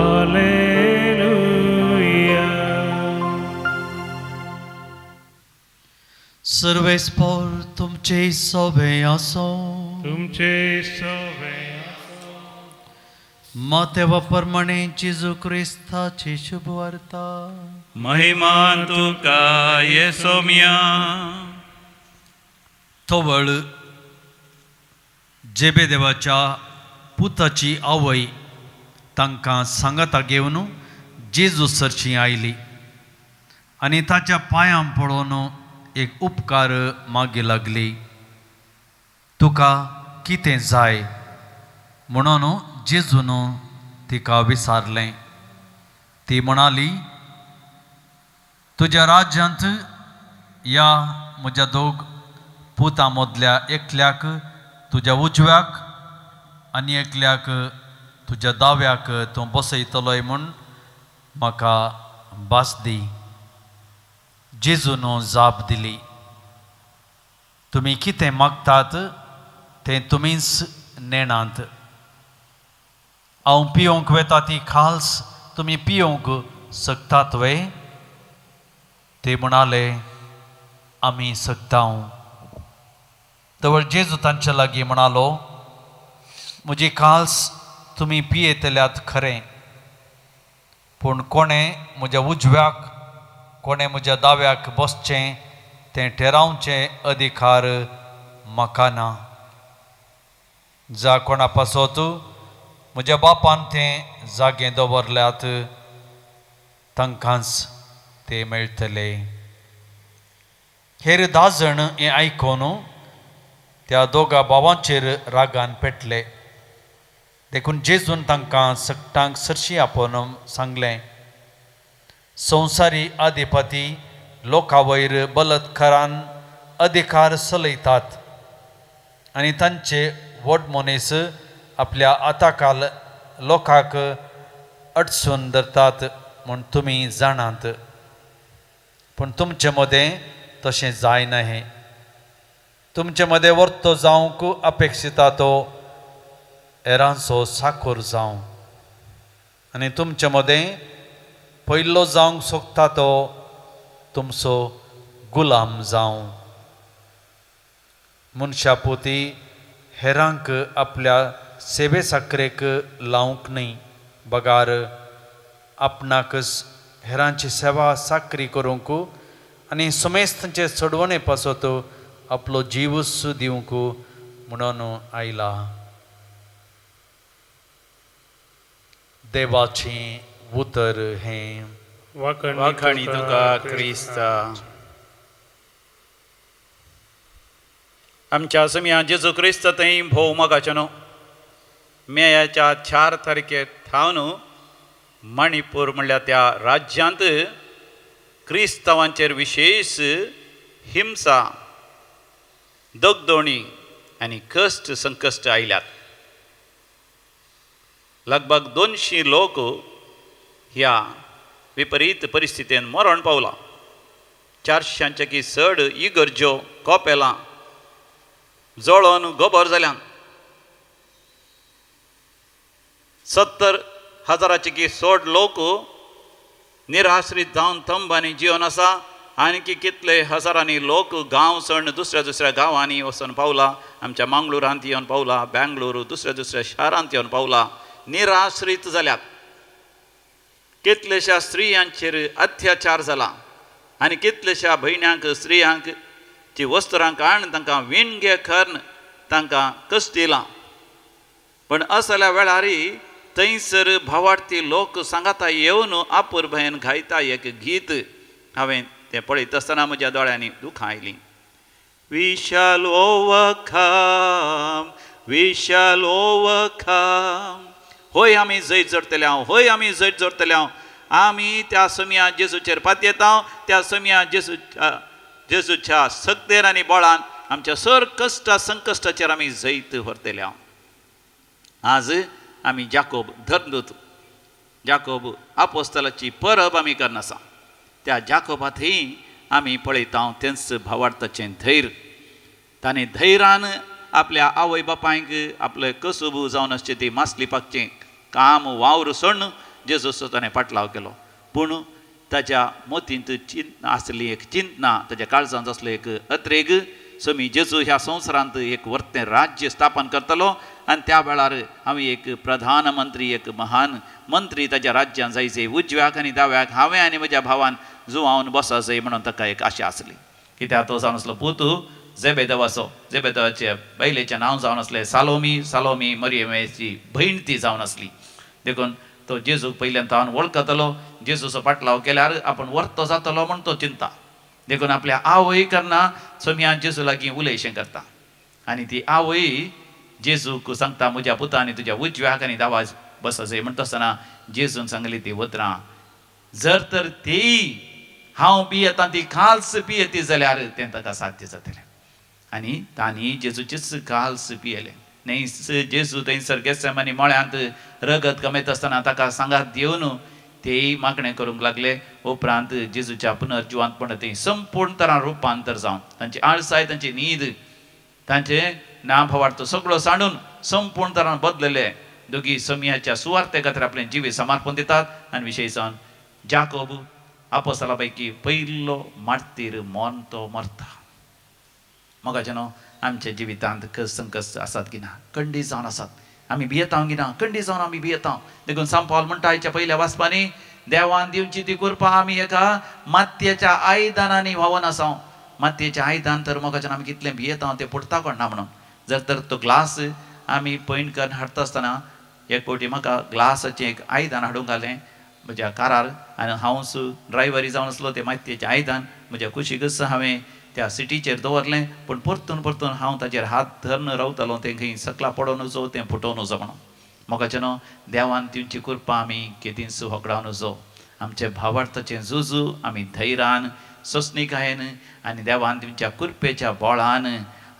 Alleluia. सर्वेस्पर तुमचे सोबे आसो तुमचे सोबे मातेवा प्रमाणे जेजू क्रिस्ताची शुभ वार्ता महिमान तुका येसोमिया. तो वेळ जेबेदेवाच्या पुताची आवय तांकां सांगाता घेवन जेजू सरची आयली आनी ताच्या पांयां पडोवन एक उपकार मागी लागली. तुका कितें जाय म्हणून जेजून तिका विचारलें. ती म्हणाली, तुज्या राज्यांत या म्हज्या दोग पुतां मदल्या एकल्याक तुज्या उजव्याक आनी एकल्याक तुज्या दाव्याक तूं बसयतलोय म्हूण म्हाका भास दी. जेजून जाप दिली, तुमी कितें मागतात तें तुमीच नेणात. हांव पिवंक वेता ती खाल्स तुमी पिवंक शकतात वे? ते म्हणाले, आमी शकता. तवळ जेजू तांच्या लागीं म्हणालो, म्हजी खाल्स तुमी पियेतल्यात खरें, पूण कोणें म्हज्या उजव्याक कोणें म्हज्या दाव्याक बसचें तें ठरावचें अधिकार म्हाका ना. जा कोणा पासत म्हज्या बापान तें जागे दवरल्यात तांकांच ते मेळटले. हेर 10 जण हें आयकून त्या दोगा भावांचेर रागान पेटले. देखून जेजून तांकां सकटांक सरशी आपोवन सांगलें, संवसारी अधिपती लोकां वयर बलात्कारान अधिकार चलयतात आनी तांचे व्हड मनीस आपल्या आताकाल लोकांक अडसून धरतात म्हूण तुमी जाणात. पूण तुमचे मदें तशें जायना. हें तुमचे मदें वर्तो जावंक अपेक्षिता तो हेरांचो साखोर जावं आनी तुमचे मदें पयलो जावंक सोदता तो तुमचो गुलाम जावं. मनशा पोती हेरांक आपल्या सेवे साकरेक लावंक न्ही, बगार आपणाकच हेरांची सेवा साकरी करूंक आनी समेस्तांचे चडवणे पासत आपलो जीवच दिवंक म्हणून आयला. देवाची उतर हें. वाखाणी तुका क्रिस्ता. आमच्या समिया जेजू क्रिस्त थंय भोव मोगाचेनो मेयाच्या 4 तारखेक थावन मणिपूर म्हणल्यार त्या राज्यांत क्रिस्तांवांचेर विशेष हिंसा दगदोणी आनी कश्ट संकश्ट आयल्यात. लगभग 200 लोक ह्या विपरीत परिस्थितीन मरण पावला. 400च्याकी चड इगर्ज्यो कोपेलां जळोन गोबर जाल्यात. 70,000च्याकी चड लोक निराश्रीत जावन तंबांनी जिवन आसा. आणखी कितले हजारांनी लोक गांव सण दुसऱ्या गांवांनी वचून पावला. आमच्या मंगळुरांत येवन पावला, बेंगळूर दुसऱ्या शारांत येवन पावला. निराश्रीत जाल्यात. कितलेशा स्त्रियांचेर अत्याचार जाला आनी कितलेशा भयण्यांक स्त्रियांक ची वस्त्रांक आण तांकां विणगे करून तांकां कश्ट दिलां. पण असल्या वेळारी थंयसर भावार्थी लोक सांगाता येवन आपूर भयन गायता एक गीत. हांवें तें पळयता आसतना म्हज्या दोळ्यांनी दुखां आयलीं. We shall overcome, we shall overcome. होय आमी जैत जोडटले हांव, होय आमी जैत जोडटले हांव. आमी त्या समिया जेजूचेर पातयेता. त्या समिया जेजूच्या शक्तेन आनी बळान आमच्या सर कश्टा संकश्टाचेर आमी जैत व्हरतले हांव. आज आमी जाकोब धर्मदूत जाकोब आपोस्तलाची परब आमी करनासा. त्या जाकोबांतय आमी पळयता तेंच भावार्थाचें धैर्य. ताणें धैर्यान आपल्या आवय बापायक आपले कसबू जावन आसचें ती मासलिपाकचें काम वावर सोडून जेजूचो ताणें पाटलाव केलो. पूण ताच्या मोतींत आसली एक चिंतना, ताच्या काळजांत आसलो एक अत्रेग. समी जेजू ह्या संवसारांत एक वर्तें राज्य स्थापन करतलो आनी त्या वेळार हांवें एक प्रधानमंत्री, एक महान मंत्री ताच्या राज्यांत जायचे. उजव्याक आनी दाव्याक हांवें आनी म्हज्या भावान जुवावन बसा जाय म्हणून ताका एक आशा आसली. कित्याक तो जावन आसलो पुतू जेबेदवाचो. जेबेदवाचे बैलेचें नांव जावन आसलें सालोमी. सालोमी मरियमेची भयण ती जावन आसली. देखून तो जेजूक पयल्यान तावन वळखतलो. जेजूचो पाटलाव केल्यार आपूण वर्तो जातलो म्हूण तो चिंता. देखून आपल्या आवय करना समिया जेजू लागीं उलयशें करता. आनी ती आवय जेजूक सांगता म्हज्या पुतांनी तुज्या उजव्याक आनी दावाज बसा जाय म्हणटा आसतना जेजून सांगली ती उतरां. जर तर तेय हांव पियेतां ती काल्स पियेती जाल्यार तें ताका साध्य जातलें. आनी तांणी जेजूचेच काल्स पियेले. नेस जेजू थंयसर गेत्सेमानी मळ्यांत रगत कमयता आसतना ताका सांगात दिवन तेय मागणें करूंक लागले. उपरांत जेजूच्या पुनर्जिवांतपण थंय संपूर्ण तरां रुपांतर जावन तांची आळसाय, तांची न्हीद, तांचे नाभावार्थ सगळो सांडून संपूर्ण तरान बदलले. दोगी समियाच्या सुवार्ते खातीर आपलें जिवी समर्पण दितात. आनी विशेश जावन जाकोब आपोस्तला पैकी पयलो मार्तीर मोन तो मरता. मोगाचेनो आमच्या जिवितांत कश्ट संकश्ट आसात की ना, खंडी जावन आसात. आमी भियेता की ना, खंडी जावन आमी भियेता. देखून सांत पावल म्हणटा हाच्या पयल्या वाचपांनी देवान दिवची ती कृपा आमी एका मातयेच्या आयदानांनी व्हांवन आसा. मातयेचें आयदान तर मोगाचें आमी कितलें भियेता तें पुडता कोणना म्हणून. जर तर तो ग्लास आमी पैण करून हाडटा आसतना एक फावटी म्हाका ग्लासाचें एक आयदान हाडूंक घालें म्हज्या कारार. आनी हांवच ड्रायव्हरी जावन आसलो तें मातयेचें आयदान म्हज्या कुशीकच हांवें त्या सिटीचेर दवरलें. पूण परतून हांव ताचेर हात धरून रावतालो तें खंय सकला पडोन वचो, तें फुटोवन वचो म्हणून. मोगाचेनो देवान तुमची कृपा आमी केदींच होकडावन वचो. आमचे भावार्थाचें झुजू आमी धैर्यान सोंसणिकायेन आनी देवान तुमच्या कृपेच्या बळान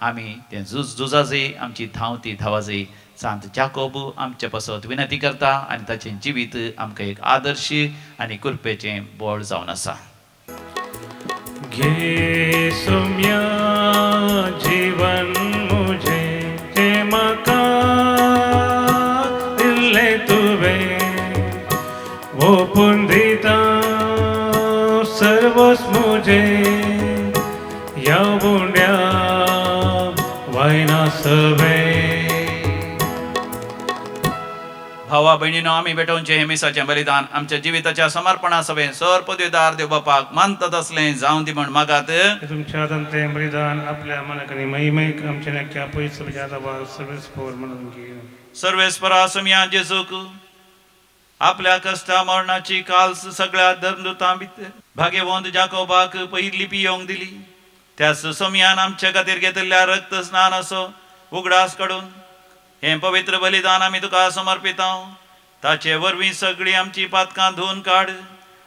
आमी तें झुजा जाय. आमची धांव ती धांवा जाय. सांत जाकोब आमचे पासत विनंती करता आनी ताचें जिवीत आमकां एक आदर्श आनी कृपेचें बळ जावन आसा. घे सोम्या जीवन मुझे जे म्हाका दिल्लें तुवें ओपून दिता सर्वच मुजें ह्या बुंड्या वायना सवे. भावा भयणीनो आमी भेटोवचें हे मिसाचें बलिदान आमच्या जिविताच्या समर्पणा सभेन सर पदवीदार देव बापाक मानतात असलें जावं दी म्हण मागात. तुमच्या ते बलिदान आपल्या मनाकनी महिमेक आमच्या नक्क्या पयस सर्वेस्पोर म्हणून घे. सर्वेस्परा समिया जेजूक आपल्या कश्टा मरणाची काल्स सगळ्या धर्मदुतां भितर भाग्यवंत जाकोबाक पयली पियोंक दिली. त्याच सोमयान आमच्या खातीर घेतिल्ल्या रक्त स्नान असो उगडास कडून हे पवित्र बलिदान आमी तुका समर्पिता ताचे वरवीं सगळीं आमची पातकां धुवन काड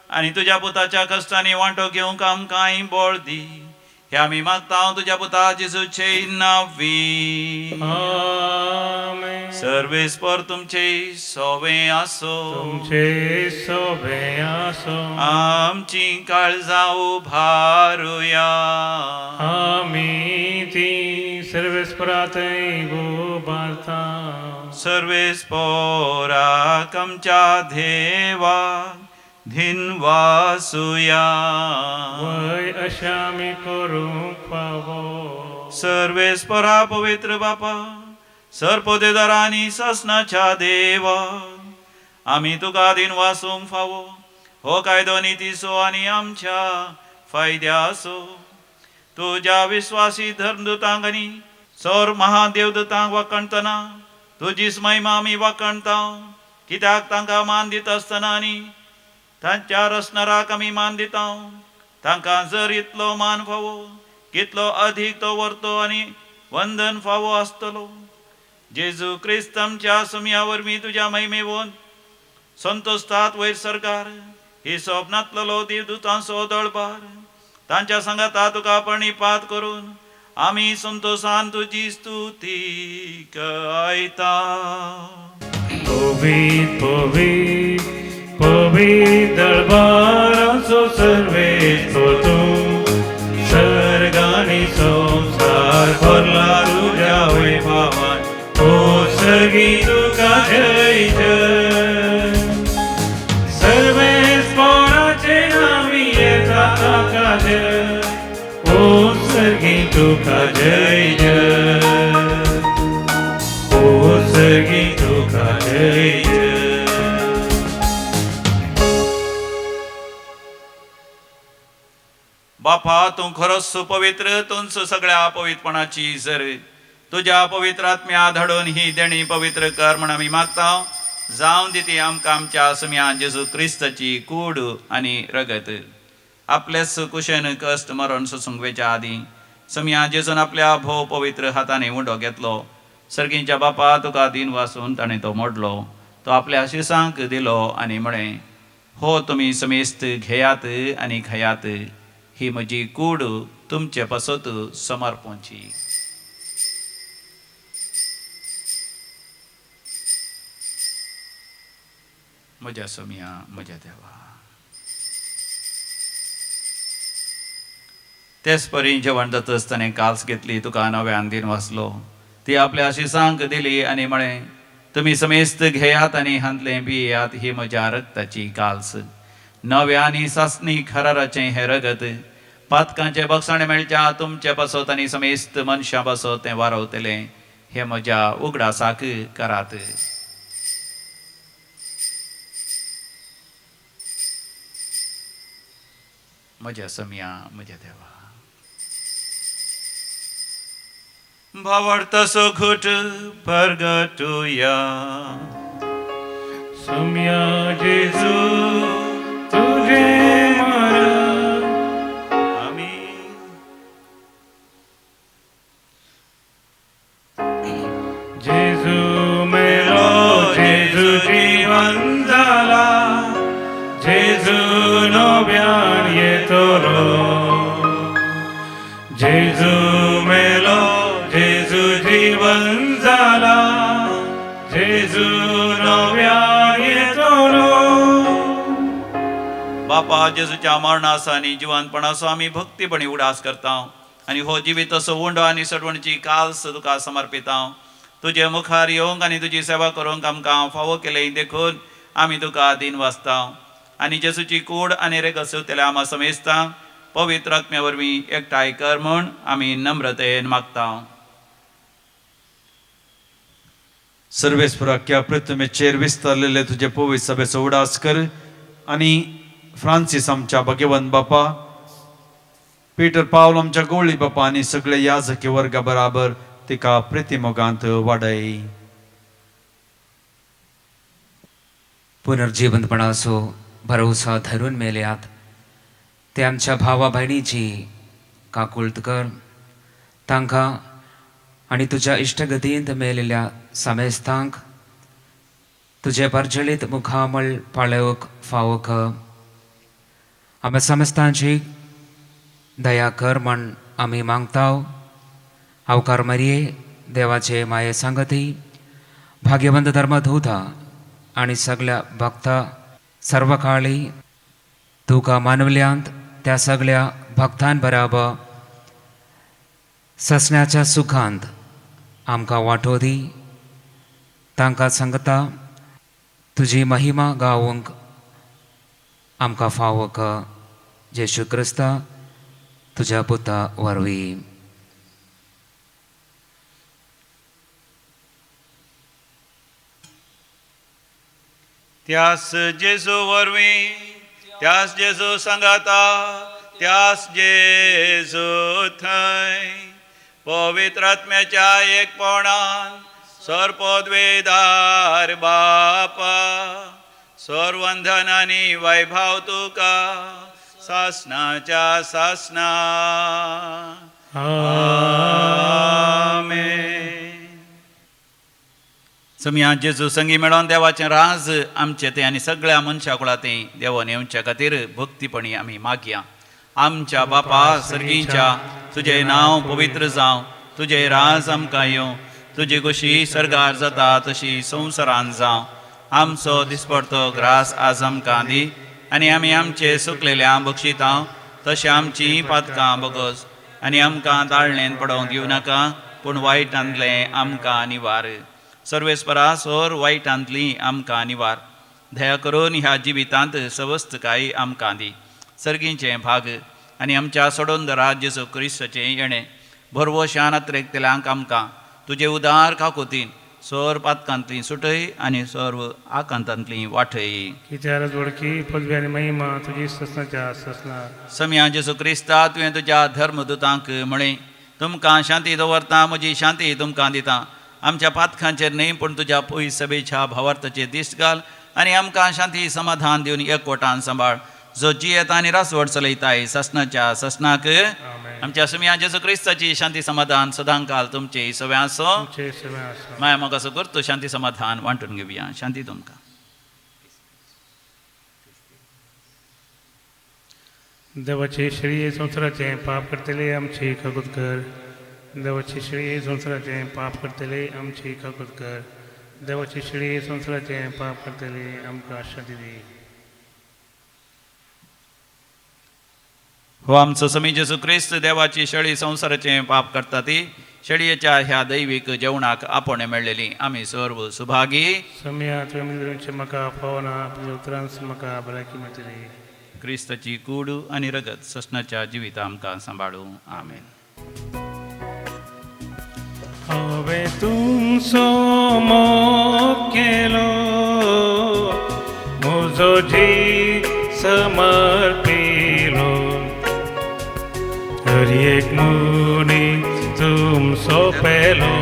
आनी तुज्या पुताच्या कश्टांनी वांटो घेवंक आमकांय बळ दी हे आमी मागता तुज्या पुता जेजूचे नांवी. आमेन. सर्वेस्पर तुमचे सोवे आसो. तुमचे सोबे आसो. आमची काळजां उभारुया. आमी ती सर्वेस्परातय उबारता. सर्वेस्पराक आमच्या देवाक धिनवासुया. वय अशा आमी करूंक फावो. सर्वेस्परा पवित्र बापा सर्पोदेदारा आनी ससनाच्या देवा आमी तुका दिन वासूंक फावो हो कायदो नितीसो आनी आमच्या फायद्यासो. तुज्या विश्वासी धर्मदुतांक आनी सौर महादेवदुतांक वाकणतना तुजी महिमा आमी वाकणता कित्याक तांकां मान दिता आसतना आनी तांच्या रचणाराक आमी मान दिता. तांकां जर इतलो मान फावो कितलो अधीक तो वर्तो आनी वंदन फावो आसतलो. जेजू क्रिस्त आमच्या सुमया वरवीं तुज्या महिमेवोन संतोस्तात वयर सरकार ही स्वप्नांतलो देवदूतांचो दळबार तांच्या सांगाता तुका प्रणिपात करून आमी संतोषान तुजी स्तुती गायता. पवित्र पवित्र पवित्र दळबाराचो सर्वेस्पो तूं सर्गानी संसार भरला तुज्या वैभवान. ओ सर्गी तुका जय जय. सर्वेस्पराचे नावी येता ताका जय. ओ सर्गी तुका जय जय. ओ सर्गी तुका जय जय. बापा तू खरोच सुपवित्र तूंच सगळ्या पवित्रपणाची जर तुझ्या पवित्र आत्म्या धाडून ही देणी पवित्र कर म्हण आमी मागता. जावं दिती आमकां आमच्या सुम्या जेजू क्रिस्ताची कूड आनी रगत आपलेच कुशेन कश्ट मरण सुसुंगवेच्या आदी सुम्या जेजून आपल्या भोव पवित्र हाताने उंडो घेतलो. सर्गींच्या बापा तुका दिन वासून ताणें तो मोडलो. तो आपल्या शिसांक दिलो आनी म्हळें हो तुमी समेस्त घेयात आनी खयात ही म्हजी कूड तुमचे पासत समर्पोवची. म्हज्या सोम्या म्हज्या देवा. तेच परी जेवण जातच ताणें काल्स घेतली तुका नव्यान दिन वाचलो. ती आपल्या शिसांक दिली आनी म्हळें तुमी समेस्त घेयात आनी हांतले पियेयात ही म्हज्या रक्ताची काल्स. नव्या आनी सासणी खराराचें हें रगत पातकांचे बक्षण मेळच्या तुमचे पासत आनी समेस्त मनशां पासत तें वारवतलें हे म्हज्या उगडासाक करात. म्हज्या सम्या म्हज्या देवा. भावार्थसो घुट परगटुया. सुम्या जेजू तुझे मरण. आमीन. जेजू मेलो जेजू जीवन जाला. जेजू नव्यान येतलो. जेजू मेलो जेजू जीवन जाला. जेजू नव्यान येतलो. बापा जेजूच्या मरणासो आनी जिवंतपणासो आमी भक्तीपणी उडास करता आनी हो जिवीत असो उंडो आनी सडवणची काल्स तुका समर्पिता. तुजे मुखार येवंक आनी तुजी सेवा करूंक आमकां फावो केले देखून आमी तुका दिन वाचता आनी जेजूची कूड आनी रेग सेवतले आमा समेजता. पवित्र आत्म्या वरवीं एकठांय कर म्हूण आमी नम्रतेन मागता. सर्वेस्पराक्या प्रतिमेचेर विस्तारलेले तुझे पवित्र सभेचो उडास कर आनी फ्रांसीस आमच्या भगवंत बापा, पीटर पावल आमच्या गवळी बापा आनी सगळे याजकी वर्गा बराबर तिका प्रितीमोगांत वाडय. पुनर्जिवंतपणाचो भरोसा धरून मेल्यात ते आमच्या भावा भयणीची काकुळत कर तांकां आनी तुज्या इश्टगतींत मेलेल्या समेस्तांक तुजे परजळीत मुखामळ पाळेवक फावो कर. आमी समेस्तांची दया कर म्हण आमी मागताव. अवकार मरिये देवाचे माये सांगती भाग्यवंत धर्मधूता आनी सगळ्या भक्ता सर्व काळी तुका मानवल्यांत त्या सगळ्या भक्तां बराबर ससण्याच्या सुखांत आमकां वांटो दी. तांकां सांगता तुजी महिमा गावूंक आमकां फावो कर. जेशू क्रिस्ता तुज्या पुता वरवीं. त्यास जेजू वरवीं त्यास जेजू सांगाता त्यास जेजू थंय पवित्र आत्म्याच्या एकपणान सर्पोद्वेदार बापा सर्वंधन आनी वैभव तुका सासनाच्या सासना. आमेन. समिया जेजू संगी मेळोन देवाचें राज आमचें तें आनी सगळ्या मनशा कुळांतय देवान येवच्या खातीर भक्तीपणी आमी मागया. आमच्या बापा सर्गीच्या तुजें नांव पवित्र जावं. तुजें राज आमकां येवं. तुजी कशी सरकार जाता तशी संवसारांत जावं. आमचो दिसपडतो ग्रास आज आमकां दी आनी आमी आमचे सुकलेल्या बक्षिता तशें आमची पातकां बगस आनी आमकां दाळणेन पडोवंक दिवं नाका पूण वायटांतलें आमकां निवार. सर्वेस्परा सोर वायटांतली आमकां निवार. दया करून ह्या जिवितांत सवस्तकाय आमकां दी. सर्गीचें भाग आनी आमच्या सोडोंदरा जेजू क्रिस्ताचें येणें भरवो शान अत्रेकतेल्यांक आमकां तुजे उदार काकुतीन सोर पातकांतली सुटय आनी सर्व आकांतांतली वाटय. कित्याक वडकी पदवी आनी महिमा तुजी ससनाच्या ससना. समिया जेजू क्रिस्ता तुवें तुज्या धर्मदुतांक म्हळें तुमकां शांती दवरता म्हजी शांती तुमकां दिता. आमच्या पातकांचेर न्हय पूण तुज्या पयस सभेच्या भावार्थाचेर दिश्ट घाल आनी आमकां शांती समाधान दिवन एकवटान सांबाळ. जो जियेता आनी रासवड चलयताय ससनाच्या ससनाक. आमच्या समिया जेजू क्रिस्ताची शांती समाधान सदांकाल तुमचे सव्या आसो. तुमचे सेवा आसा. माया मोग असो करतो शांती समाधान वांटून घेवया. शांती तुमकां. देवाचे श्री संवसाराचे पाप करतले आमची काकूत कर. देवाचे श्री संवसाराचे पाप करतले आमची काकूत कर. देवाचे श्री संवसाराचे पाप करतले आमकां शांती दी. हो आमचो समी जेजू क्रिस्त देवाची शेळी संवसाराचें पाप करता ती शेळयेच्या ह्या दैवीक जेवणाक आपण मेळलेली आमी सर्व सुभागी. सम्या तुवें म्हाका पावना आपल्या उतरांस म्हाका भलायकी मेळटली. क्रिस्ताची कूड आनी रगत ससनाच्या जिविता आमकां सांबाळूं. आमेन. हांवें तुमचो मोग केलो म्हजो जीव समर्पिलो. हर एक मनीस तुमचो पेलो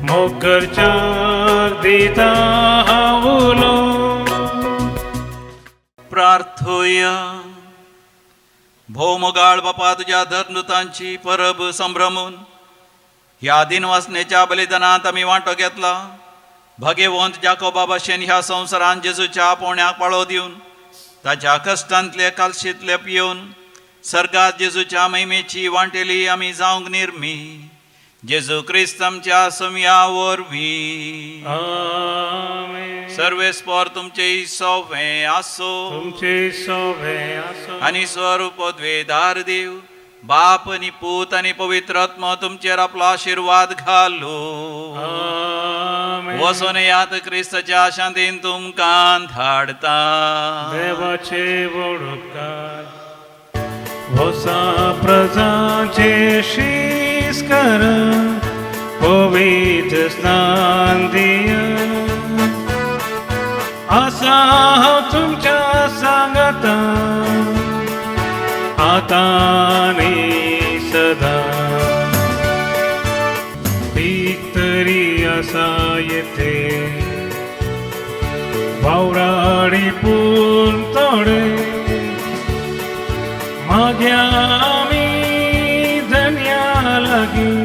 मोग करच्याक दिता हांव उलो. प्रार्थोया. भौमगाळ बापा तुज्या धर्मदुतांची परब संभ्रमून ह्या दिनवासनेच्या बलिदानांत आमी वांटो घेतला. भाग्यवंत जाकोबा भाशेन ह्या संवसारांत जेजूच्या पोवण्याक पाळो दिवन ताच्या कश्टांतले कालशीतले पियोवन सर्गात जेजूच्या महिमेची वांटेली आमी जावंक निर्मी. जेजू क्रिस्त आमच्या समिया वरवीं. आमेन. सर्वेस्पर तुमचे सोवें आसो. तुमचे सोबे आसो. आनी सर्व पदवेदार देव बाप आनी पूत आनी पवित्र आत्मा तुमचेर आपलो आशिर्वाद घालो. आमेन. वचून यात क्रिस्ताच्या शांतीन तुमकां धाडता. देवाचे वडोपकार वसा प्रजाचे शीस कर पवित्र स्नान दिया. आसा हांव तुमच्या सांगता आतां आनी सदां. भीक तरी आसा येथे वावराडी पूण थोडे माग्या आमी धन्या लागी